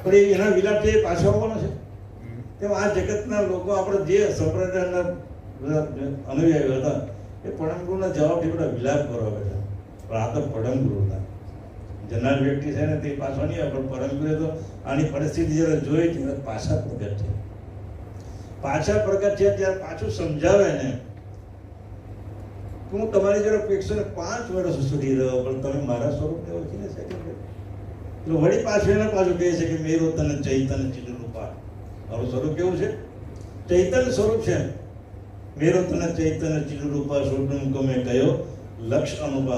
પણ એના વિલાપથી પાછો આવવાનો છે. તેમ આ જગતના લોકો આપણે જે સંપ્રદાયના અનુયાયીઓ હતા એ પડમગુરુના જવાબથી બધા વિલાપ કરવા બેઠા. પણ આ તો પડમગુરુના જનાર વ્યક્તિ છે ને તે પાછો નહીં આવે, પણ પડમગુરુએ તો આની પરિસ્થિતિ જ્યારે જોઈ ત્યારે પાછા પ્રગટ છે. પાછા પ્રગટ છે ત્યારે પાછું સમજાવે ને, હું તમારી જોડે 105 વર્ષ સુધી રહ્યો પણ તમે મારા સ્વરૂપને ઓળખી ન શકે. એટલે વળી પાછું એને પાછું કહે છે કે મેરો તને ચૈતન્ય ચિત્તરૂપા. મારું સ્વરૂપ કેવું છે? ચૈતન્ય સ્વરૂપ છે. મેરો તને ચૈતન્ય ચિત્તરૂપા સોટું મેં કયો લક્ષ અનુભવ.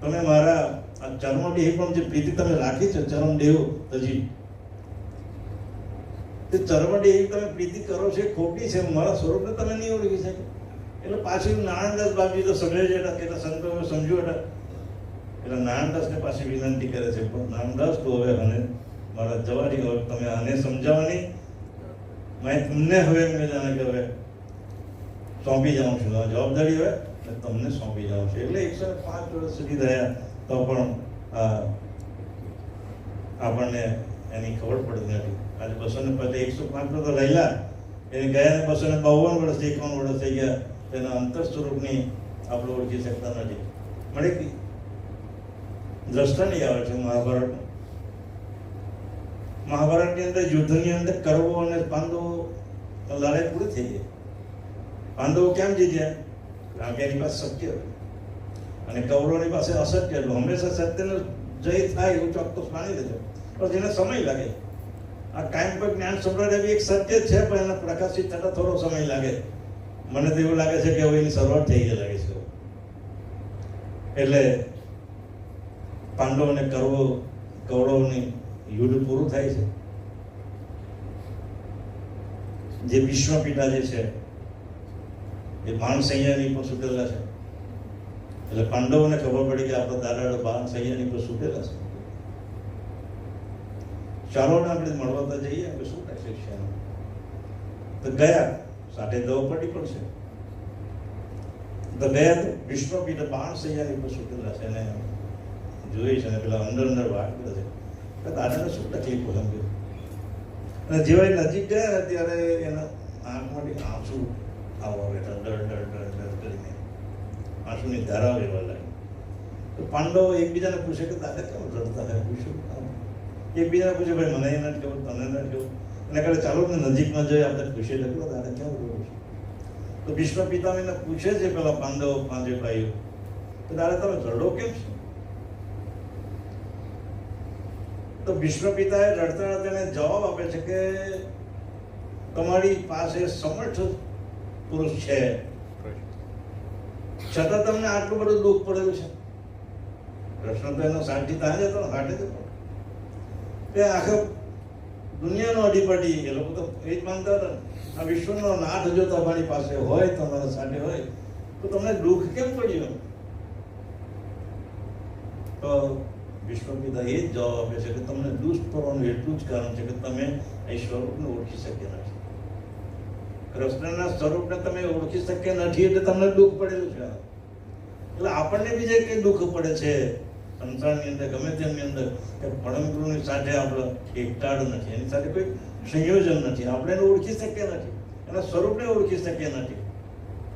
તમે મારા આ ચર્મદેહ પણ જે પ્રીતિ તમે રાખી છે, ચરમદેહ તજી, તે ચર્મદેહ તમે પ્રીતિ કરો છો એ ખોટી છે, મારા સ્વરૂપને તમે નહીં ઓળખી શકે. એટલે પાછી નારાયણદાસ બાપજી તો સમજે છે, કેટલા સંતો સમજ્યો હતા. એટલે નારાયણદાસને પાછી વિનંતી કરે છે, નારાયણદાસ તો હવે અને મારા જવાની હવે તમે આને સમજાવવાની મેં તમને હવે મેં જાણે કે હવે સોંપી જાઉં છું, આ જવાબદારી હવે તમને સોંપી જાઉં છું. એટલે 105 વર્ષ સુધી રહ્યા તો પણ આપણને એની ખબર પડતી નથી. આજે 250 105 તો રહેલા, એને ગયા 252 વર્ષ 51 વર્ષ થઈ ગયા, તેના અંતર સ્વરૂપની આપણે ઓળખી શકતા નથી. મળે દ્રષ્ટા નહીં આવે છે મહાભારતમાં. મહાભારતની અંદર યુદ્ધની અંદર કૌરવો અને પાંડવો લડાઈ પૂરી થઈ ગઈ. પાંડવો કેમ જીત્યા? કારણ કે એની પાસે સત્ય હતું અને કૌરવોની પાસે અસત્ય હતું. હંમેશા સત્યનો જય થાય એવું ચોક્કસ માની લેજો, પણ એને સમય લાગે. આ ટાઈમ પર જ્ઞાન સમ્રાટ એવી એક સત્ય છે, પણ એને પ્રકાશિત થતા થોડો સમય લાગે. મને તો એવું લાગે છે કે હવે એની શરૂઆત થઈ ગઈ લાગે છે. એટલે પાંડવ અને કૌરવની યુદ્ધ પૂરું થાય છે. જે ભીષ્મ પિતા જે છે એ બાણ સૈયાની પર સુટેલા છે. એટલે પાંડવોને ખબર પડી કે આપણા દાદા બાણ સૈયાની પર સુટેલા છે. ચાલો ને આપણે મળવા તો જઈએ, આપણે શું થાય શિક્ષણ. તો ગયા સાથે દ્રૌપદી પણ છે. તો ગયા તો ભીષ્મ પિતા બાણ સૈયાની પર સુટેલા છે અને જોઈ છે ને પેલા અંદર વાત કરે છે કે દાદાને શું તકલીફ હોય એમ. અને જેવા નજીક ગયા ને ત્યારે એના આંખમાંથી આંસુ આવવા બેઠા, ડર ડર ડર ડર કરીને આંસુની ધારા લેવા લાગી. તો પાંડવો એકબીજાને પૂછે કે દાદા કેમ રડતા હોય? પૂછ્યું એકબીજાને પૂછે, ભાઈ મને નથી ખબર, તને નથી ખબર. એને કહે ચાલો ને નજીકમાં જઈ આપણે પૂછીએ લખ્યું દાદા કેમ રડો છો? તો ભીષ્મ પિતામહને પૂછે છે પેલા પાંડવો પાંચે ભાઈઓ કે દાદા તમે રડો કેમ છો? તો ભીષ્મ પિતાએ રડતા રડતા એને જવાબ આપે છે કે તમારી પાસે સમર્થ પુરુષ છે, છતાં તમને આટલું બધું દુઃખ પડેલું છે. પ્રશ્ન તો એનો શાંતિ ત્યાં જ હતો ને, હાટે જ હતો. એ આખા દુનિયાનો અધિપતિ, એ લોકો તો એ જ માનતા હતા. આ વિશ્વનો નાથ જો તમારી પાસે હોય, તમારા સાથે હોય, તો તમને દુઃખ કેમ પડ્યું? તો ભીષ્મ પિતા એ જ જવાબ આપે છે કે તમને દુષ્ટ પડવાનું એટલું જ કારણ છે કે તમે એ સ્વરૂપને ઓળખી શક્યા નથી. કૃષ્ણના સ્વરૂપને તમે ઓળખી શક્યા નથી એટલે તમને દુઃખ પડેલું છે. એટલે આપણને બી જે કંઈ દુઃખ પડે છે સંસારની અંદર, ગમે તેમની અંદર, કે પરમ ગુરુની સાથે આપણે એકતાળ નથી, એની સાથે કોઈ સંયોજન નથી, આપણે એને ઓળખી શક્યા નથી, એના સ્વરૂપને ઓળખી શક્યા નથી.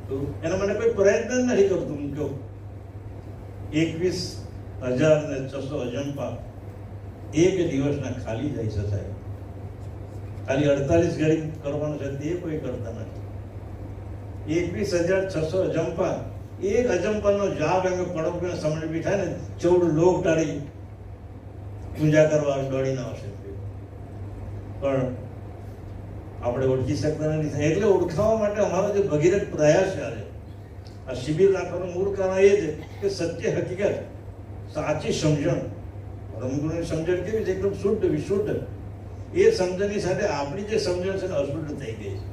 તો એના માટે કોઈ પ્રયત્ન જ નથી કરતું. હું કહું 21,600 અજંપા એક દિવસના ખાલી જાય છે સાહેબ. ખાલી 48 ઘડી કરવાનું છે તે કોઈ કરતા નથી. 21,600 અજંપા, એક અજંપાનો જાપ એમ પડોકને સમય બી થાય ને 14 લોક તારી પૂજા કરવા દોડીને આવશે. પણ આપણે ઓળખી શકતા નથી. એટલે ઓળખાવા માટે અમારો જે ભગીરથ પ્રયાસ છે આ શિબિર રાખવાનું મૂળ કારણ એ છે કે સત્ય હકીકત, સાચી સમજણ, પરમગુરુની સમજણ કેવી છે? એકદમ શુદ્ધ વિશુદ્ધ. એ સમજણની સાથે આપણી જે સમજણ છે ને અશુદ્ધ થઈ ગઈ છે.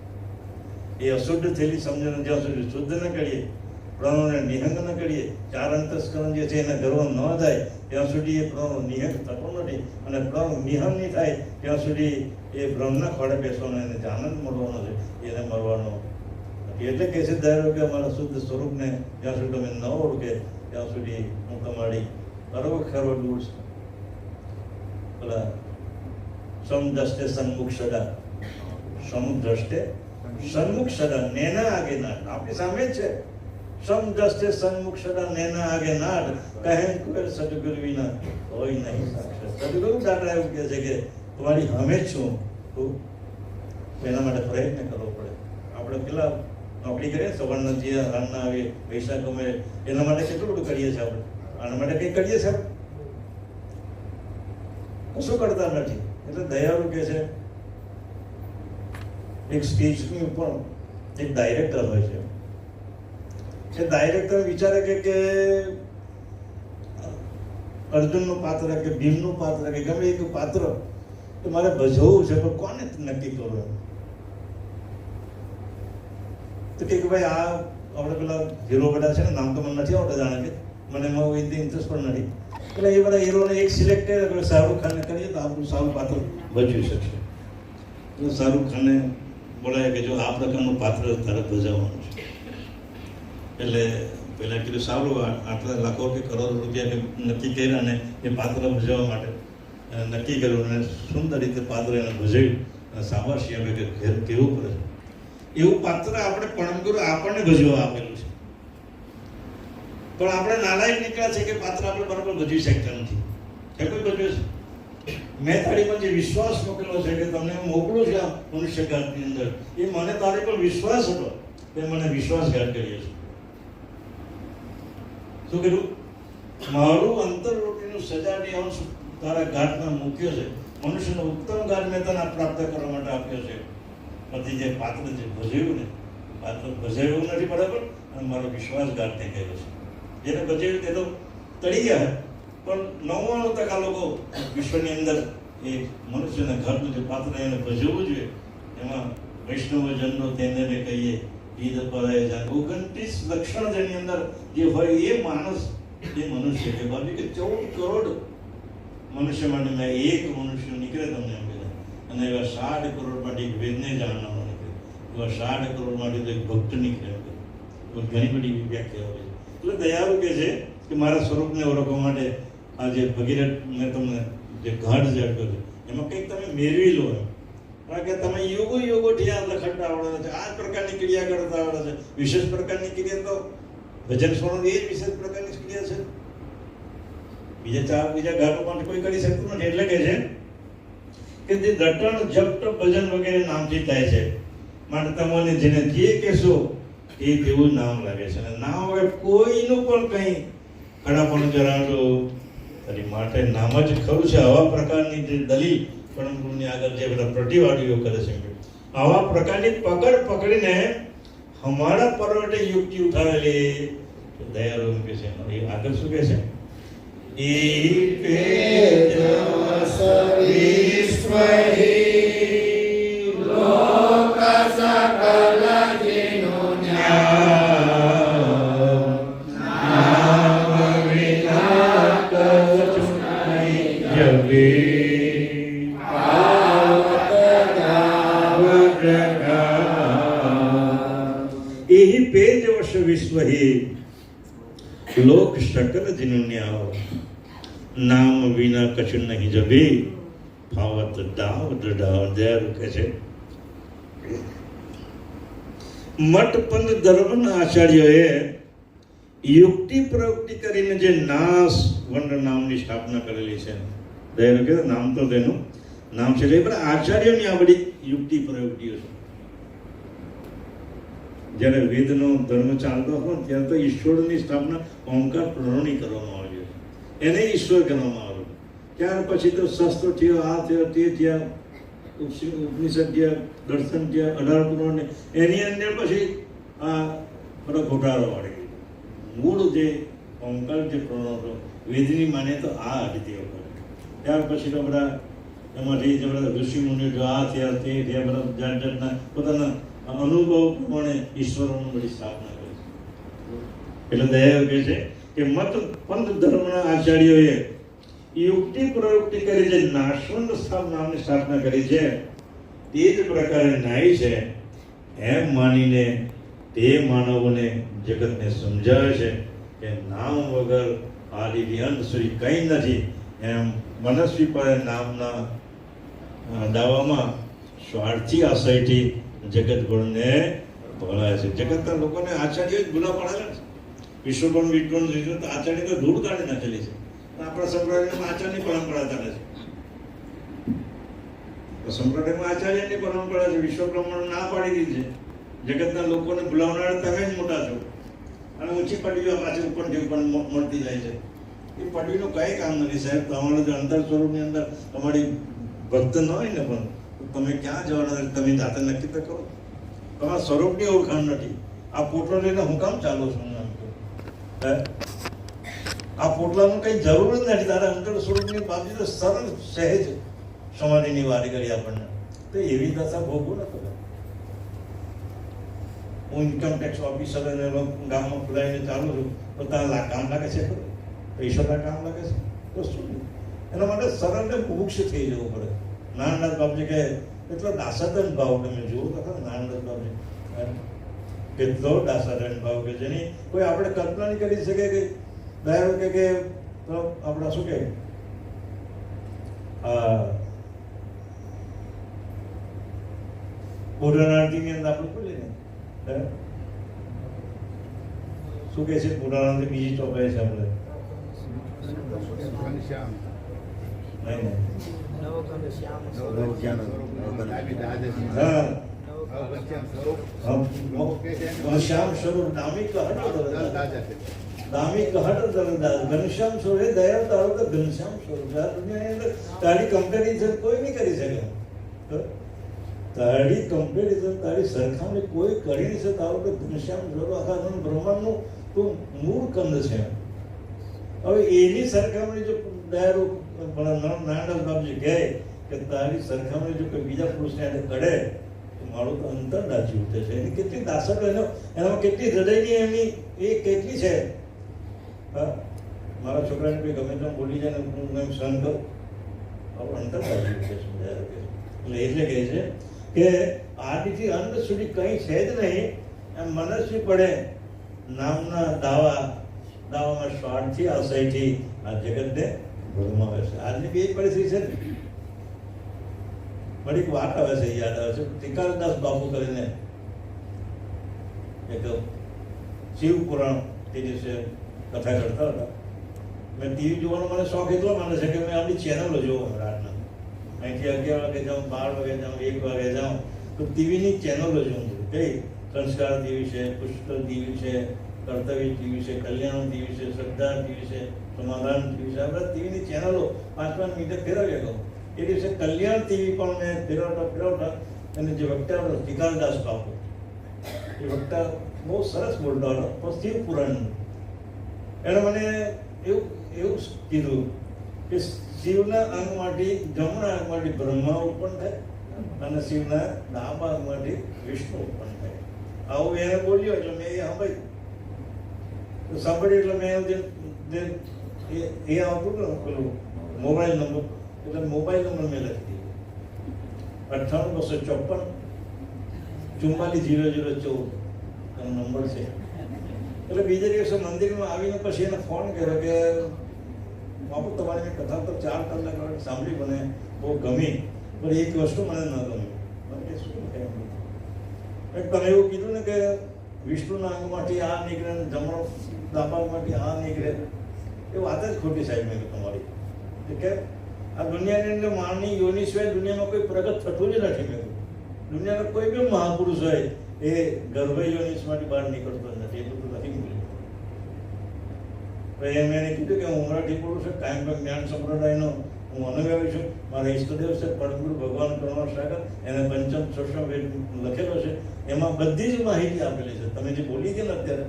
એ અશુદ્ધ થયેલી સમજણ જ્યાં સુધી શુદ્ધ ન કરીએ, પ્રાણોને નિહંગ ન કરીએ, ચાર અંતસ્કરણ જે છે એને ગર્વ ન થાય ત્યાં સુધી એ પ્રાણો નિહંગ થતો નથી. અને પ્રાણ નિહંગ નહીં થાય ત્યાં સુધી એ બ્રહ્મના ખોળે બેસવાનો, એને જે આનંદ મળવાનો છે એને મળવાનો નથી. એટલે કહે છે ધારો કે અમારા શુદ્ધ સ્વરૂપને જ્યાં સુધી તમે ન ઓળખે ત્યાં સુધી હું તમારી ખરો દૂર છું. પેલા સમદ્રષ્ટે સન્મુખ સદા, સમદ્રષ્ટે સન્મુખ સદા, નેના આગે નાટ. આપણી સામે જ છે. સમદ્રષ્ટે સન્મુખ સદા, નેના આગે નાટ, કહે કોઈ સદગુરુ વિના હોય નહીં સાક્ષર. સદગુરુ દાદા એવું કહે છે કે તમારી સામે જ છું. એના માટે પ્રયત્ન કરવો પડે. આપણે પેલા નોકરી કરીએ, સવારના જે રાતના આવીએ, પૈસા કમાઈએ, એના માટે કેટલું બધું કરીએ છીએ આપણે. આના માટે કંઈ કરીએ છીએ આપણે? કશું કરતા નથી. એટલે દયાળુ કે છે એક સ્ટેજની ઉપર એક ડાયરેક્ટર હોય છે. એ ડાયરેક્ટર વિચારે કે અર્જુનનું પાત્ર કે ભીમનું પાત્ર કે ગમે એક પાત્ર તો મારે ભજવવું છે, પણ કોને નક્કી કરવું? તો કે ભાઈ આ આપણે પેલા હીરો બધા છે ને, નામ તો મને નથી આવડતા, જાણે કે મને એમાં ઇન્ટરેસ્ટ પણ નથી. એટલે એ બધા હીરોને એક સિલેક્ટ કરે. એટલે શાહરુખ ખાનને કરીએ તો આપણું સારું પાત્ર ભજવી શકશે. તો શાહરુખ ખાનને બોલાય કે જો આ પ્રકારનું પાત્ર તારે ભજવવાનું છે. એટલે પહેલાં કીધું સારું, આટલા લાખો કે કરોડો રૂપિયા નક્કી કર્યા અને એ પાત્ર ભજવવા માટે નક્કી કર્યું અને સુંદર રીતે પાત્ર એને ભજવ્યું અને સાબાશી આપે કે ઘેર કેવું પડે. એવું પાત્ર આપણે પરમગુરુ આપણને ભજવવા આપેલું છે. પણ આપણે નાલાયક નીકળ્યા છે કે પાત્ર આપણે બરાબર ભજવી શકતા નથી. એ કોઈ ભજવે છે? મેં તારી પર જે વિશ્વાસ મૂકેલો છે કે તમને મોકલું છે આ મનુષ્યઘાતની અંદર, એ મને તારી પર વિશ્વાસ હતો, તે મને વિશ્વાસઘાત કર્યો છે. શું કીધું? મારું અંતરવૃત્તિનું સજાની અંશ તારા ઘાટમાં મૂક્યો છે. મનુષ્યનો ઉત્તમ ઘાટ મેં તને પ્રાપ્ત કરવા માટે આપ્યો છે. પછી જે પાત્ર જે ભજવ્યું ને, પાત્ર ભજવ્યું નથી બરાબર, અને મારો વિશ્વાસઘાત તે કર્યો છે. જેને ભજવ્યું તે તો તળી ગયા, પણ 99% લોકો વિશ્વની અંદર એ મનુષ્યના ઘરનું જે પાત્ર એને ભજવવું જોઈએ, એમાં વૈષ્ણવજનનો તેને કહીએ ઈદ પરાય જાય 29 લક્ષણ જેની અંદર જે હોય એ માણસ, એ મનુષ્ય કે બાજુ કે 14 કરોડ મનુષ્ય માટે મેં એક મનુષ્ય નીકળે તમને એમ કીધા, અને એવા 60 કરોડ માટે એક વેદને જાણવાનો નીકળે, એવા 60 કરોડ માટે તો એક ભક્ત નીકળે. ઘણી બધી વ્યાખ્યાઓ છે. એટલે દયાળુ કે છે કે મારા સ્વરૂપને ઓળખવા માટે આ જે ભગીરથ મેં તમને જે ઘાટ જે આપ્યો છે એમાં કંઈક તમે મેળવી લો એમ. કારણ કે તમે યુગોથી આ લખતા આવડે છે, આ જ પ્રકારની ક્રિયા કરતા આવડે છે. વિશેષ પ્રકારની ક્રિયા તો ભજન સ્વરૂપ એ જ વિશેષ પ્રકારની ક્રિયા છે. બીજા ઘાટો માટે કોઈ કરી શકતું નથી. એટલે કે છે કે જે દટણ જપ ભજન વગેરે નામથી થાય છે, માટે તમને જેને જે કહેશો એ તેવું નામ લાગે છે. અને નામ વગર કોઈનું પણ કંઈ ખરાપણું જણાવજો તારી માટે નામ જ ખરું છે. આવા પ્રકારની જે દલીલ પરમ ગુરુની આગળ જે બધા પ્રતિવાદીઓ કરે છે, આવા પ્રકારની પકડ પકડીને હમારા પર્વતે યુક્તિ ઉઠાવેલી દયાળુ એમ કે છે. એ આગળ શું કહે છે? વિશ્વ હે લોક શકલ જીનું ન્યાવ, નામ વિના કશું નહીં જબે, ફાવત દાવ દડાવ. દયાળુ કહે છે મઠ પંથ ધર્મના આચાર્યોએ યુક્તિ પ્રવૃત્તિ કરીને જે નાશ વંડ નામની સ્થાપના કરેલી છે. દયાળુ કહે નામ તો તેનું નામ છે, પણ આચાર્યોની આ બધી યુક્તિ પ્રવૃત્તિઓ છે. જ્યારે વેદનો ધર્મ ચાલતો હોય ત્યારે તો ઈશ્વરની સ્થાપના ઓમકાર પ્રણવણી કરવામાં આવી છે, એને ઈશ્વર કહેવામાં આવ્યું. ત્યાર પછી તો શસ્ત્રો થયો, આ થયો, તે થયા, ઉપનિષદ થયા, દર્શન થયા, 18 પુરાણ, એની અંદર પછી આ બધો ઘોટાળો વાળી ગયો. મૂળ જે ઓમકાર જે પ્રણવ વેદની માને તો આ રીતે ત્યાર પછી તો બધા એમાંથી જે બધા ઋષિ મુનિઓ જો આ થયા, તે થયા, બધા જાત જાતના પોતાના અનુભવ પ્રમાણે ઈશ્વરોની બધી સ્થાપના કરી છે. એટલે દયાળુ કહે છે કે મત પંથ ધર્મના આચાર્યોએ યુક્તિ પ્રવૃત્તિ કરી જે નાશવંત નામની સ્થાપના કરી છે, તે જ પ્રકારે ન્યાય છે એમ માનીને તે માનવોને જગતને સમજાવે છે કે નામ વગર આદિ અંત સુધી કંઈ નથી. એમ મનસ્વી પર નામના દાવામાં સ્વાર્થી આશયથી જગત ગુણને ભણાય છે. જગતના લોકોને આચાર્ય જ ભૂલા પડેલા છે. વિશ્વભર વિદ્વાન આચાર્ય તો ધૂળ કાઢી નાખેલી છે. આપણા સંપ્રદાયમાં આચાર્યની પરંપરા ચાલે છે. સંપ્રદાયમાં આચાર્યની પરંપરા છે. વિશ્વ બ્રહ્માંડ ના પાડી દીધી છે. જગતના લોકોને ભૂલાવનાર તમે જ મોટા છો, અને ઊંચી પદવીઓ પાછી ઉપરથી ઉપર મળતી જાય છે. એ પદવીનું કંઈ કામ નથી સાહેબ. તમારું જો અંતર સ્વરૂપની અંદર તમારી ભક્ત ન હોય ને પણ તમે ક્યાં જવાના, તમે જાતે નક્કી તો કરો. તમારા સ્વરૂપની ઓળખાણ નથી. આ પોટલો લઈને હું કામ ચાલુ છું? આ પોટલાનું કંઈ જરૂર જ નથી. તારા અંતર સ્વરૂપની બાજુ તો સરળ સહેજ સમાધિની વારી કરી આપણને. તો એવી દશા ભોગવું ન કરે. હું ઇન્કમટેક્સ ઓફિસર અને ગામમાં ખુલાવીને ચાલુ છું, તો તારા કામ લાગે છે ખરું? પૈસાના કામ લાગે છે તો શું? એના માટે સરળ ને મુક્ષ થઈ જવું પડે. નાનદાસ બાપજી કહે એટલો દાસાદન ભાવ તમે જુઓ તો ખરા. નાનદાસ બાપજી કેટલો દાસાદન ભાવ કે જેની કોઈ આપણે કલ્પના નહીં કરી શકે. કે દયાળુ કે તો આપણા શું કહે પુરાણાર્થીની અંદર આપણે ખોલીએ ને શું કહે છે પુરાણાર્થી બીજી ચોપાઈ છે આપણે નહીં ઘનશ્યામ સ્વરૂપ દામી કહટ દરદાસ ઘનશ્યામ સ્વરૂપ એ દયા તારો તો ઘનશ્યામ સ્વરૂપ આ દુનિયાની અંદર તારી કમ્પેરિઝન કોઈ નહીં કરી શકે. તારી કમ્પેરિઝન તારી સરખામણી કોઈ કરી નહીં શકે. તારો તો ઘનશ્યામ સ્વરૂપ આખા બ્રહ્માંડનું તું મૂળ કંદ છે. હવે એની સરખામણી જો દયાળુ નારાયણ બાપજી કહે કે તારી સરખામણી જો કોઈ બીજા પુરુષને કરે તો મારું તો અંતર દાચી ઉઠે છે. એની કેટલી દાસટ એનામાં કેટલી હૃદયની એની એ કેટલી છે. હા, મારા છોકરાને કોઈ ગમે તેમ બોલી જાય ને હું એમ સહન કરું, આપણું અંતર દાચી ઉઠે છે. એટલે કહે છે કે આદિથી અંત સુધી કંઈ છે જ નહીં એમ મનસ્વી પડે નામના દાવામાં સ્વાર્થથી આશયથી આ જગતને ભરમાવે છે. આજની બે પરિસ્થિતિ છે ને. મારી એક વાત આવે છે, યાદ આવે છે. ટીકાદાસ બાપુ કરીને એક શિવ પુરાણ તે દિવસે કથા કરતા હતા. મેં ટીવી જોવાનો મને શોખ એટલો માને છે કે મેં આપણી ચેનલો જોઉં રાતના. અહીંથી 11 વાગે જાઉં, 12 વાગે જાઉં, 1 વાગે જાઉં તો ટીવીની ચેનલો જોઉં છું. કઈ સંસ્કાર ટીવી છે, પુષ્કર ટીવી છે, કર્તવ્ય ટીવી છે, કલ્યાણ ટીવી છે, શ્રદ્ધા ટીવી છે, સમાધાન ટીવી છે. આ બધા ટીવીની ચેનલો 5-5 મિનિટે ફેરવ્યા કહું. એ દિવસે કલ્યાણ ટીવી પણ મેં ફેરવતા અને જે વક્તા હતો ટીકાદાસ બાપુ, એ વક્તા બહુ સરસ બોલતો હતો પણ શિવ પુરાણનું. એણે મને એવું કીધું કે શિવના અંગમાંથી જમણા અંગમાંથી બ્રહ્મા ઉત્પન્ન થાય અને શિવના ડાબા અંગમાંથી વિષ્ણુ ઉત્પન્ન થાય. આવું એને બોલ્યો એટલે મેં એ સાંભળ્યું. એટલે મેં એ આવતું ને પેલું મોબાઈલ નંબર, એટલે મોબાઈલ નંબર મેં લખી દીધો 98 254 44 014 નંબર છે. એટલે બીજા દિવસે મંદિરમાં આવીને પછી એને ફોન કર્યો કે બાપુ તમારી મેં કથા તો 4 કલાક સાંભળી, મને બહુ ગમી, પણ એક વસ્તુ મને ન ગમી. મને શું તમે એવું કીધું ને કે વિષ્ણુના અંગમાંથી આ નીકળે ને જમણો દાબામાંથી આ નીકળે, એ વાત જ ખોટી સાહેબ મેં તમારી. કે આ દુનિયાની અંદર માનની યોની સિવાય દુનિયામાં કોઈ પ્રગટ થતું જ નથી. મેં દુનિયાનો કોઈ બી મહાપુરુષ હોય એ ગર્ભ યોનિસમાંથી બહાર નીકળતો નથી. એ બધું નથી મળ્યું. મેં એને કીધું કે હું ઉમરાઠી બોલું છું, કાયમ જ્ઞાન સંપ્રદાયનો હું અનુગામી છું. મારા ઈષ્ટદેવ છે પરમગુરુ ભગવાન કરુણા સાગર, એને પંચમ ષષ્ઠ વેદ લખેલો છે. એમાં બધી જ માહિતી આપેલી છે. તમે જે બોલી હતી ને અત્યારે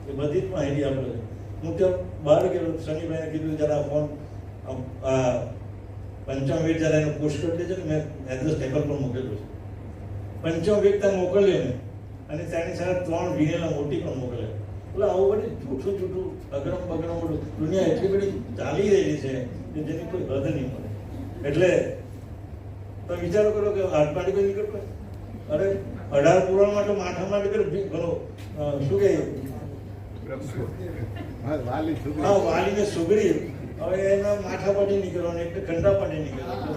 એ બધી જ માહિતી આપેલી છે. હું ત્યાં બહાર ગયો, શનિભાઈને કીધું જરા ફોન પંચમ વેદ જરા એનો પોસ્ટ કરી દેજો ને. મેં એડ્રેસ ટેબલ પર મોકલેલું છે. પંચમ વેદ ત્યાં મોકલ્યો મેં, અને ત્યાંની સાથે 3 વિનેલા મોટી પણ મોકલે. એટલે આવું બધું જૂઠું અગરમ બગરમ બધું દુનિયા એટલી બધી ચાલી રહેલી છે કે જેની કોઈ હદ નહીં મળે. એટલે તમે વિચારો કરો કે આટપાટી કોઈ નીકળતો, અરે 18 પુરાણ માટે માથા માટે ઘણો શું કહે વાલીને સુગરી, હવે એના માથા પાટી નીકળવાનું, એટલે કંડા પાટી નીકળવાનું.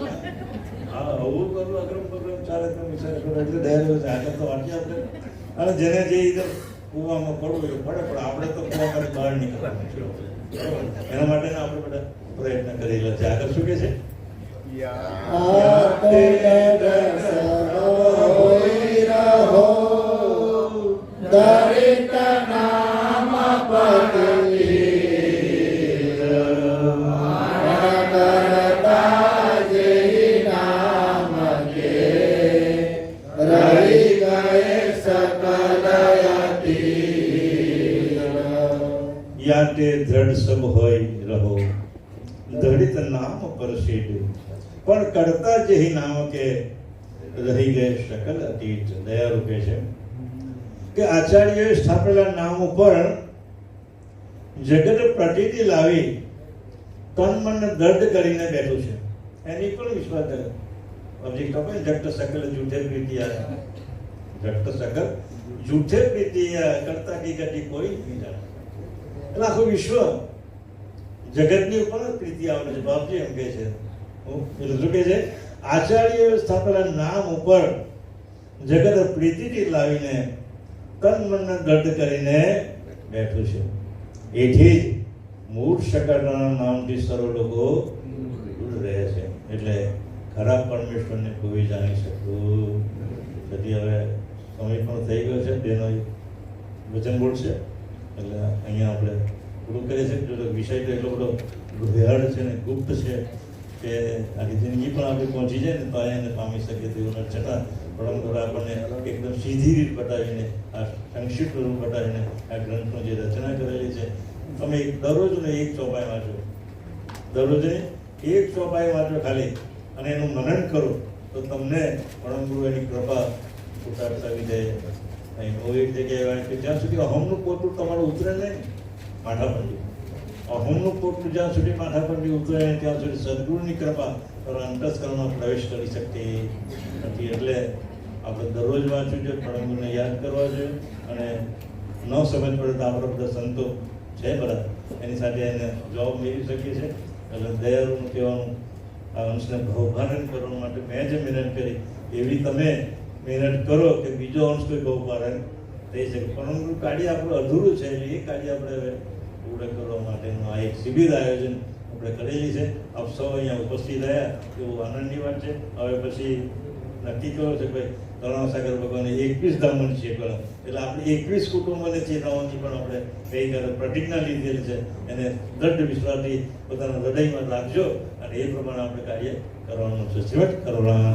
હા, આવું કરવું અગરમ બગરમ ચાલે. તમે વિચાર કરો એટલે દયા છે આગળ તો વાંચીએ આપણે. અને જેને જે રીતે કૂવામાં પડવું એ પડે, પણ આપણે તો કૂવામાંથી બહાર નીકળવાનું છે. એના માટેના આપણે બધા પ્રયત્ન કરેલા છે. આગળ શું કે છે? દરેક નામ કરતા જે નામ કે રહી ગયે સકલ યાતે દ્રઢ સબ હોય રહો દઢિત નામ પર શેડ, પણ કરતા જેહી નામ કે રહી ગયે શકલ અતીત. દયા રૂપે છે કે આચાર્યોએ સ્થાપેલા નામ ઉપર જગત પ્રતીતિ લાવી તન મન દર્દ કરીને બેઠું છે. એની પણ વિશ્વાસ કરે. અભિક તો જગત સકલ જૂઠે પ્રીતિયા, જગત સકલ જૂઠે પ્રીતિયા કરતા કી ગતિ કોઈ નહીં જાણે. એટલે આખું વિશ્વ જગતની ઉપર પ્રીતિ આવે છે. બાપજી એમ કહે છે, શું કહે છે? આચાર્યોએ સ્થાપેલા નામ ઉપર જગત પ્રીતિથી લાવીને તન મનને દર્દ કરીને બેઠું છે. એથી જ મૂળ શકરના નામથી સર્વ લોકો રહે છે. એટલે ખરા પરમેશ્વરને કોઈ જાણી શકતું નથી. હવે સમય પણ થઈ ગયો છે, બેનો વચન બોલશે એટલે અહીંયા આપણે પૂરું કરીએ છીએ. જો વિષય તો એટલો બધો વિહળ છે ને ગુપ્ત છે કે આખી જિંદગી પણ આપણે પહોંચી જાય ને તો એને પામી શકીએ તેવું છતાં પરમ દ્વારા આપણને એકદમ સીધી રીત બતાવીને, આ સંક્ષિપ્ત રૂપ બતાવીને આ ગ્રંથનો જે રચના કરેલી છે, તમે દરરોજને એક ચોપાઈ વાંચો, દરરોજને એક ચોપાઈ વાંચો ખાલી, અને એનું મનન કરો તો તમને પરમ ગુરુ એની કૃપા ઉતારતા વિજય અહીં એક જગ્યાએ વાંચે જ્યાં સુધી અહમનું પોતું તમારું ઉતરે નહીં માથા પરથી, અહમનું પોતું જ્યાં સુધી માથા પરથી ઉતરે નહીં ત્યાં સુધી સદગુરુની કૃપા તમારા અંતસ્કરણમાં પ્રવેશ કરી શકતી નથી. એટલે આપણે દરરોજ વાંચવું જોઈએ, પરમ ગુરુને યાદ કરવા જોઈએ, અને ન સમજ પડે તો આપણા બધા સંતો છે બરાબર, એની સાથે એને જવાબ મેળવી શકીએ છીએ. એટલે દયાળુનું કહેવાનું આ અંશને ભાવભારણ કરવા માટે મેં જે મહેનત કરી એવી તમે મહેનત કરો કે બીજો અંશ કોઈ ભાવભારણ થઈ શકે. પરંતુ કાર્ય આપણું અધૂરું છે, એટલે એ કાર્ય આપણે હવે પૂર્ણ કરવા માટેનું આ એક શિબિર આયોજન આપણે કરેલી છે. આપ સૌ અહીંયા ઉપસ્થિત રહ્યા એવું આનંદની વાત છે. હવે પછી નક્કી કર્યો છે ભાઈ તળાવ સાગર ભગવાને 21 ધામન છે કરવા, એટલે આપણે 21 કુટુંબોને ચેતવવાની પણ આપણે ગઈકાલે પ્રતિજ્ઞા લીધેલી છે. એને દ્રઢ વિશ્વાસથી પોતાના હૃદયમાં રાખજો અને એ પ્રમાણે આપણે કાર્ય કરવાનું છે. શિવટ કરવા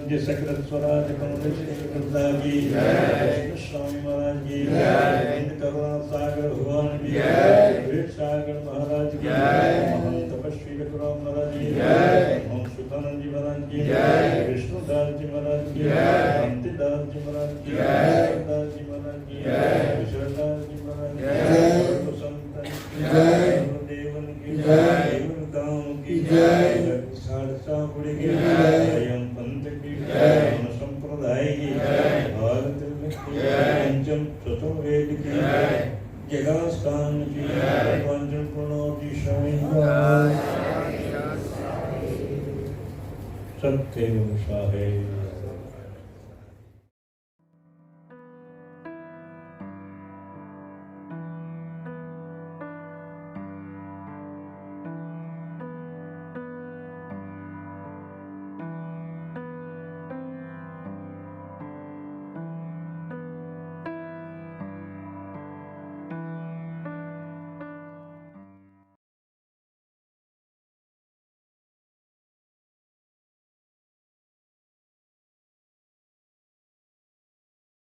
જે સકરત સ્વરાજ કમલેશી સ્વામી મહારાજ કી જય, કરુણા સાગર ભગવાન કી જય, વેદ સાગર મહારાજ કી જય, મહંત તપસ્વી વિક્રમ મહારાજ કી જય, ઓમ સુતાનંદજી મહારાજ કી જય, વિષ્ણુદાસજી મહારાજ કી જય, શાંતિદાસજી મહારાજ કી જય, દાસજી મહારાજ કી જય, વિશ્વદાસજી મહારાજ કી જય, સંતન કી જય, દેવન કી જય, દેવતાઓ કી જય, સારસા પુરી કી જય, અયમ पंथ की जय, संप्रदाय की जय, भारत की जय, पंचम चतुर्वेद की जय, जगास्थान की जय, पंचम प्रणोति स्वामी सत्य शाहे।